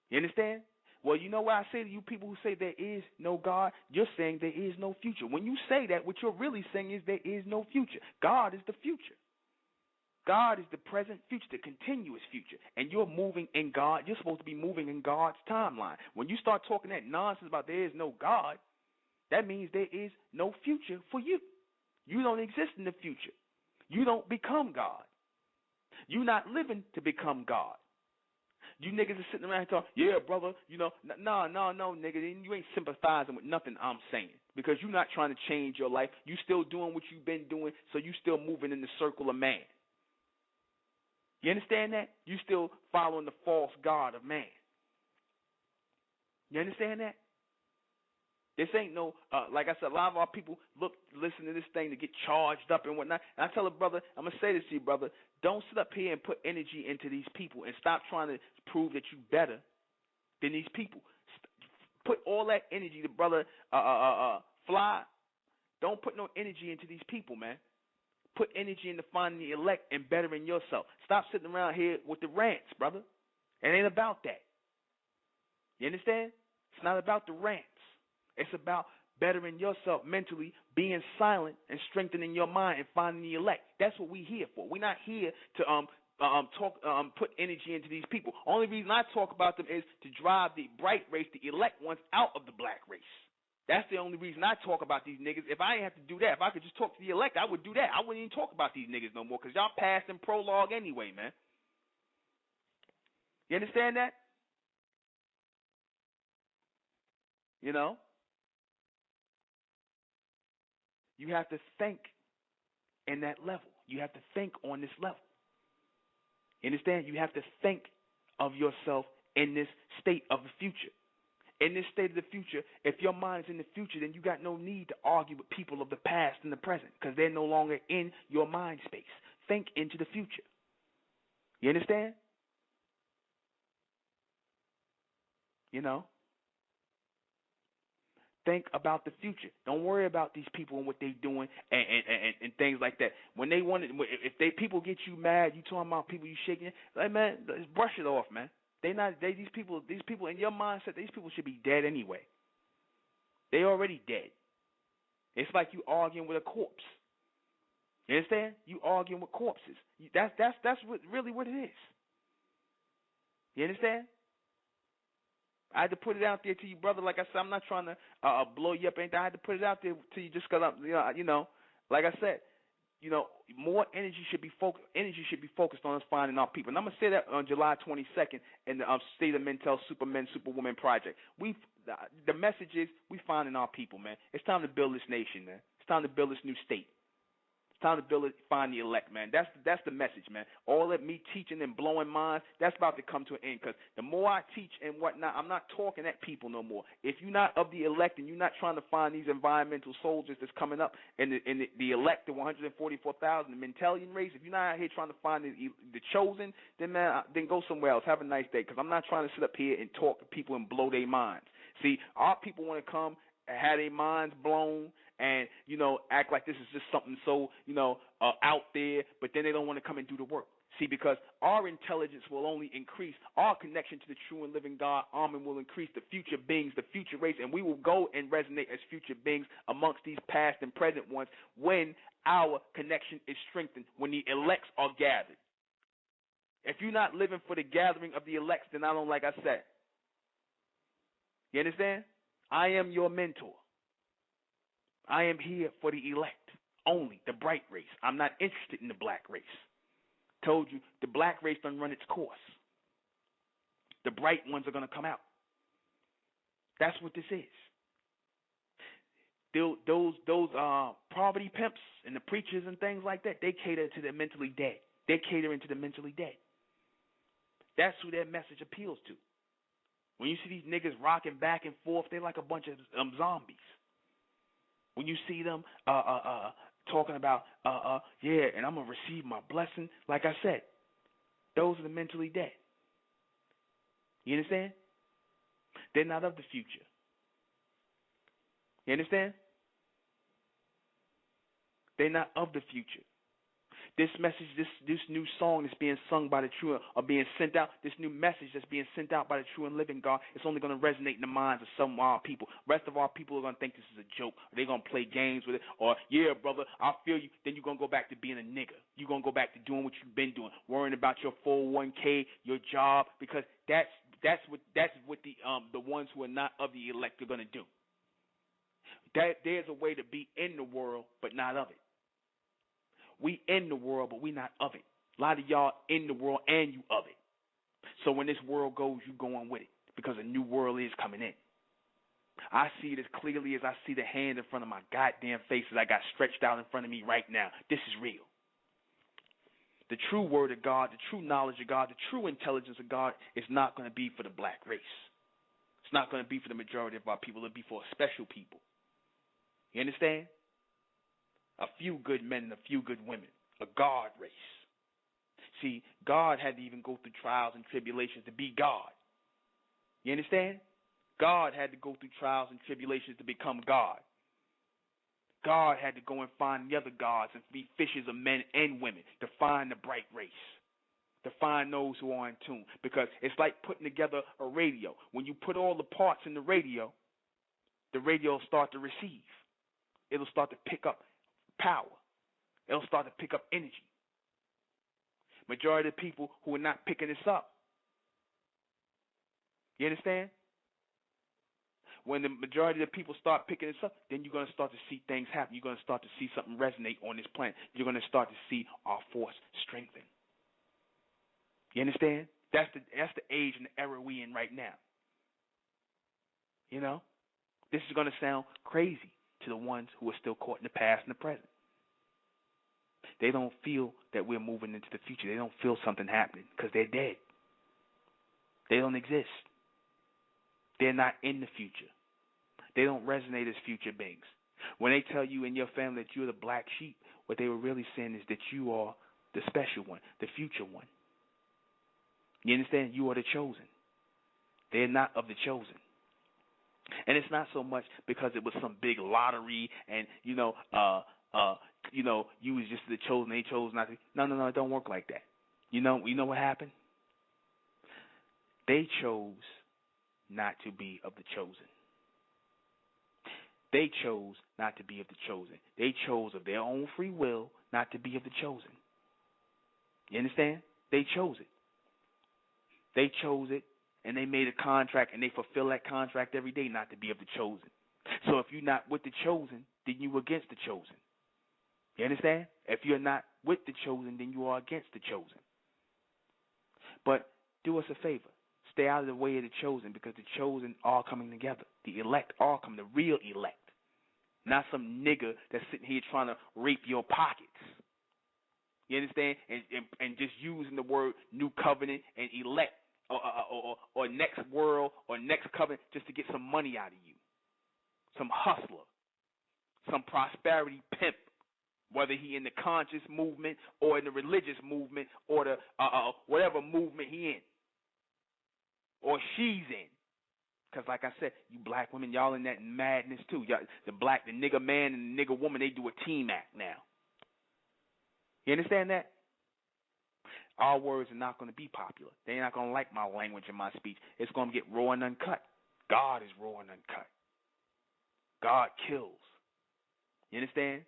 You understand? Well, you know what I say to you people who say there is no God? You're saying there is no future. When you say that, what you're really saying is there is no future. God is the future. God is the present future, the continuous future. And you're moving in God. You're supposed to be moving in God's timeline. When you start talking that nonsense about there is no God, that means there is no future for you. You don't exist in the future. You don't become God. You're not living to become God. You niggas are sitting around talking, yeah, brother, you know, no, nigga, you ain't sympathizing with nothing I'm saying because you're not trying to change your life. You still doing what you've been doing, so you still moving in the circle of man. You understand that? You still following the false god of man. You understand that? This ain't no, like I said, a lot of our people listen to this thing to get charged up and whatnot. And I tell a brother, I'm going to say this to you, brother, don't sit up here and put energy into these people and stop trying to prove that you better than these people. Put all that energy to brother Fly. Don't put no energy into these people, man. Put energy into finding the elect and bettering yourself. Stop sitting around here with the rants, brother. It ain't about that. You understand? It's not about the rants. It's about bettering yourself mentally, being silent, and strengthening your mind and finding the elect. That's what we're here for. We're not here to put energy into these people. Only reason I talk about them is to drive the bright race, the elect ones, out of the black race. That's the only reason I talk about these niggas. If I didn't have to do that, if I could just talk to the elect, I would do that. I wouldn't even talk about these niggas no more because y'all passed in prologue anyway, man. You understand that? You know? You have to think in that level. You have to think on this level. You understand? You have to think of yourself in this state of the future. In this state of the future, if your mind is in the future, then you got no need to argue with people of the past and the present because they're no longer in your mind space. Think into the future. You understand? You know? Think about the future. Don't worry about these people and what they're doing and things like that. When they want it, if people get you mad, you talking about people you shaking, like man, just brush it off, man. These people in your mindset, these people should be dead anyway. They already dead. It's like you arguing with a corpse. You understand? You arguing with corpses. That's really what it is. You understand? I had to put it out there to you, brother. Like I said, I'm not trying to blow you up or anything. I had to put it out there to you just because like I said, more energy should be focused. Energy should be focused on us finding our people. And I'm gonna say that on July 22nd in the State of Mental Supermen Superwoman Project. The message is we finding our people, man. It's time to build this nation, man. It's time to build this new state. Time to find the elect, man. That's the message, man. All that me teaching and blowing minds, that's about to come to an end. Because the more I teach and whatnot, I'm not talking at people no more. If you're not of the elect and you're not trying to find these environmental soldiers that's coming up and the elect, the 144,000, the Mentalian race, if you're not out here trying to find the chosen, then man, then go somewhere else. Have a nice day. Because I'm not trying to sit up here and talk to people and blow their minds. See, our people want to come and have their minds blown and, act like this is just something so, out there, but then they don't want to come and do the work. See, because our intelligence will only increase, our connection to the true and living God, Amen, will increase the future beings, the future race, and we will go and resonate as future beings amongst these past and present ones when our connection is strengthened, when the elects are gathered. If you're not living for the gathering of the elects, then I don't, like I said. You understand? I am your mentor. I am here for the elect only, the bright race. I'm not interested in the black race. Told you, the black race done run its course. The bright ones are going to come out. That's what this is. those poverty pimps and the preachers and things like that, they cater to the mentally dead. They're catering to the mentally dead. That's who their message appeals to. When you see these niggas rocking back and forth, they're like a bunch of zombies. When you see them talking about, yeah, and I'm going to receive my blessing, like I said, those are the mentally dead. You understand? They're not of the future. You understand? They're not of the future. This message, this new song that's being sung by the true, or being sent out, this new message that's being sent out by the true and living God, it's only going to resonate in the minds of some of our people. The rest of our people are going to think this is a joke, or they're going to play games with it, or, yeah, brother, I feel you. Then you're going to go back to being a nigga. You're going to go back to doing what you've been doing, worrying about your 401k, your job, because that's what the ones who are not of the elect are going to do. That there's a way to be in the world, but not of it. We in the world, but we not of it. A lot of y'all in the world and you of it. So when this world goes, you going with it, because a new world is coming in. I see it as clearly as I see the hand in front of my goddamn face that I got stretched out in front of me right now. This is real. The true word of God, the true knowledge of God, the true intelligence of God is not going to be for the black race. It's not going to be for the majority of our people. It'll be for a special people. You understand? A few good men and a few good women. A God race. See, God had to even go through trials and tribulations to be God. You understand? God had to go through trials and tribulations to become God. God had to go and find the other gods and be fishers of men and women to find the bright race, to find those who are in tune. Because it's like putting together a radio. When you put all the parts in the radio will start to receive. It'll start to pick up power. It'll start to pick up energy. Majority of the people who are not picking this up. You understand? When the majority of the people start picking this up, then you're going to start to see things happen. You're going to start to see something resonate on this planet. You're going to start to see our force strengthen. You understand? That's the age and the era we in right now. You know? This is going to sound crazy to the ones who are still caught in the past and the present. They don't feel that we're moving into the future. They don't feel something happening because they're dead. They don't exist. They're not in the future. They don't resonate as future beings. When they tell you in your family that you're the black sheep, what they were really saying is that you are the special one, the future one. You understand? You are the chosen. They're not of the chosen. And it's not so much because it was some big lottery and, you was just the chosen, they chose not to. No, it don't work like that. You know what happened? They chose not to be of the chosen. They chose not to be of the chosen. They chose of their own free will not to be of the chosen. You understand? They chose it. They chose it, and they made a contract, and they fulfill that contract every day not to be of the chosen. So if you're not with the chosen, then you're against the chosen. You understand? If you're not with the chosen, then you are against the chosen. But do us a favor. Stay out of the way of the chosen, because the chosen are coming together. The elect are coming, the real elect. Not some nigga that's sitting here trying to rape your pockets. You understand? And just using the word new covenant and elect or next world or next covenant just to get some money out of you. Some hustler. Some prosperity pimp. Whether he in the conscious movement or in the religious movement or the whatever movement he in. Or she's in. Because like I said, you black women, y'all in that madness too. Y'all, the nigga man and the nigga woman, they do a team act now. You understand that? Our words are not going to be popular. They're not going to like my language and my speech. It's going to get raw and uncut. God is raw and uncut. God kills. You understand?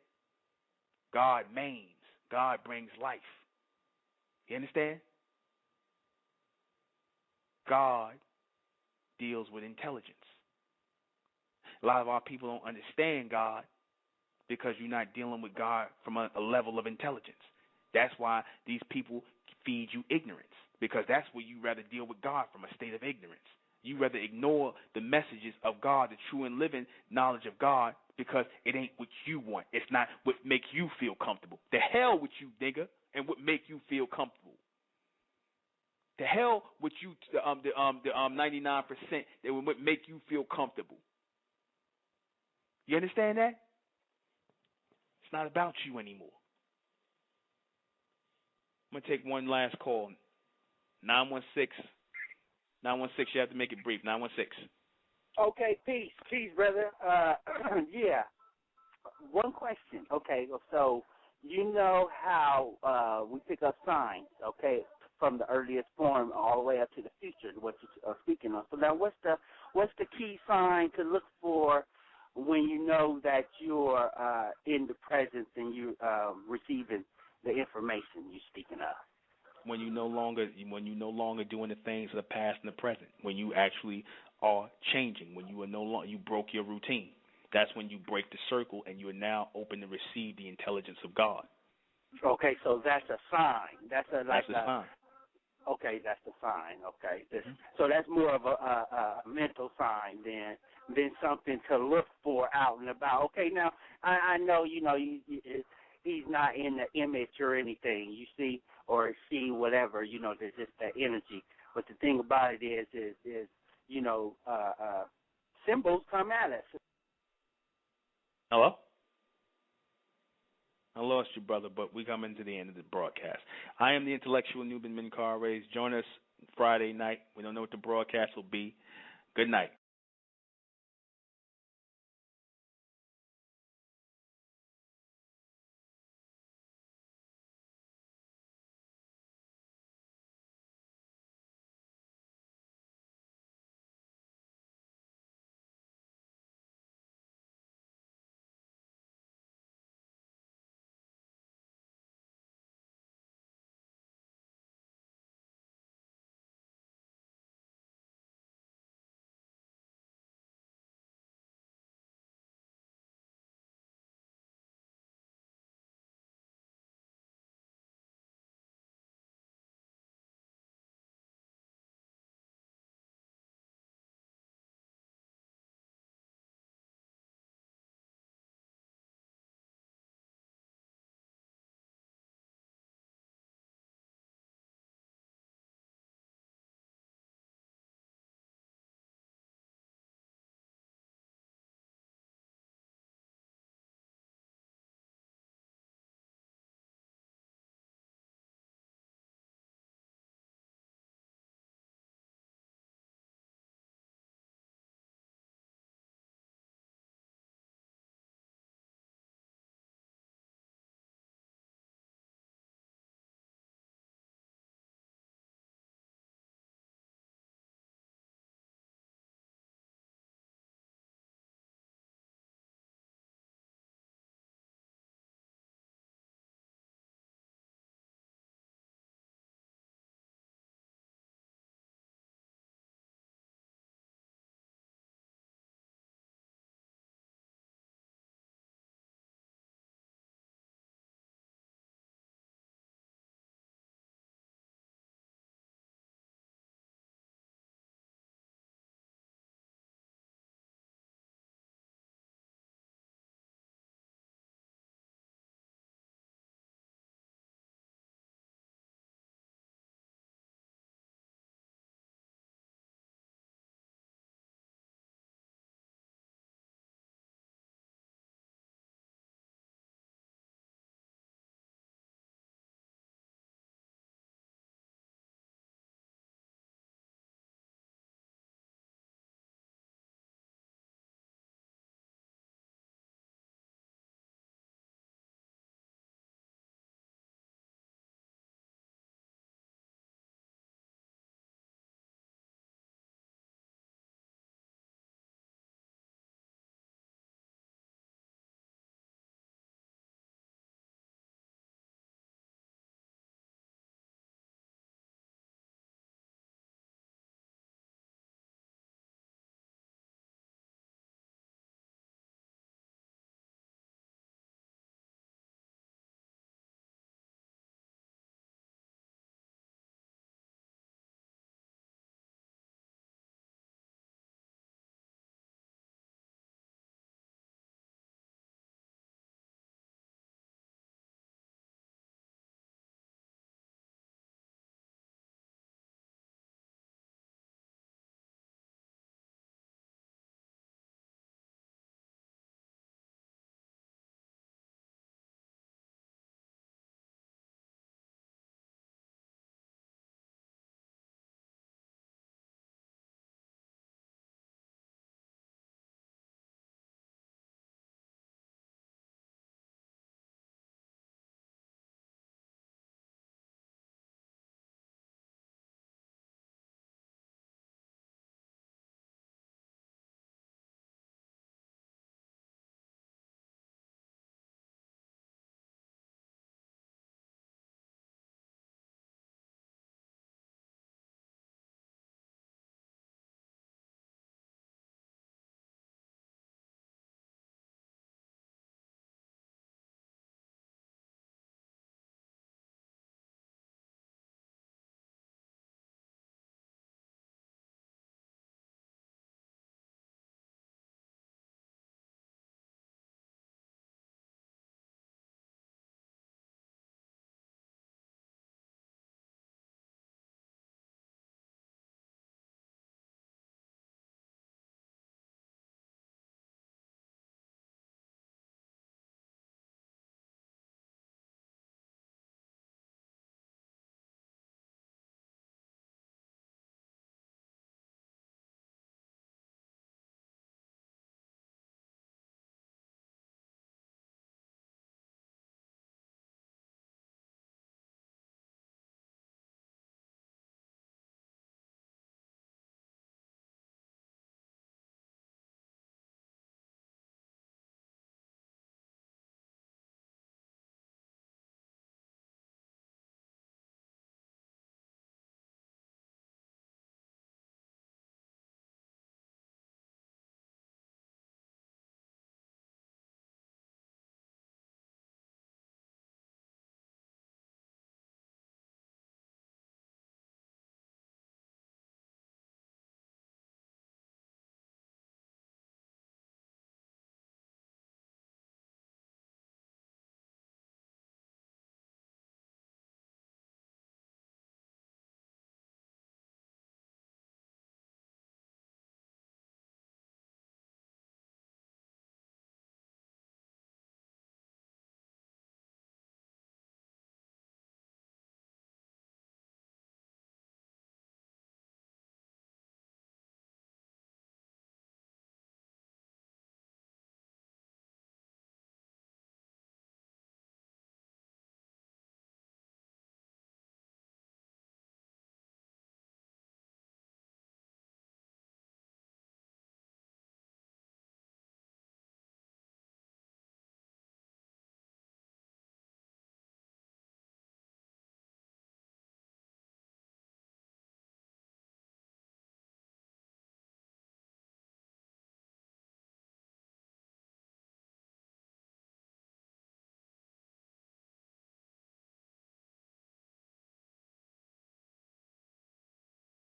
God maims. God brings life. You understand? God deals with intelligence. A lot of our people don't understand God because you're not dealing with God from a level of intelligence. That's why these people feed you ignorance, because that's where you rather deal with God from, a state of ignorance. You rather ignore the messages of God, the true and living knowledge of God, because it ain't what you want. It's not what make you feel comfortable. The hell with you, nigga, and what make you feel comfortable. The hell with you, the 99% that would make you feel comfortable. You understand that? It's not about you anymore. I'm gonna take one last call. 916. 916. You have to make it brief. 916. Okay, peace, brother. Yeah. One question. Okay, so you know how we pick up signs, okay, from the earliest form all the way up to the future, what you're speaking on. So now, what's the key sign to look for when you know that you're in the presence and you receiving the information you're speaking of? When you no longer doing the things of the past and the present, when you actually are changing, when you are no longer, you broke your routine. That's when you break the circle and you are now open to receive the intelligence of God. Okay, so that's a sign. That's a sign. Okay, that's the sign. Okay, so that's more of a mental sign than something to look for out and about. Okay, now I know he's not in the image or anything. You see or see whatever. There's just that energy. But the thing about it is symbols come at us. Hello? I lost you, brother, but we come into the end of the broadcast. I am the intellectual Nuben Menkarayzz. Join us Friday night. We don't know what the broadcast will be. Good night.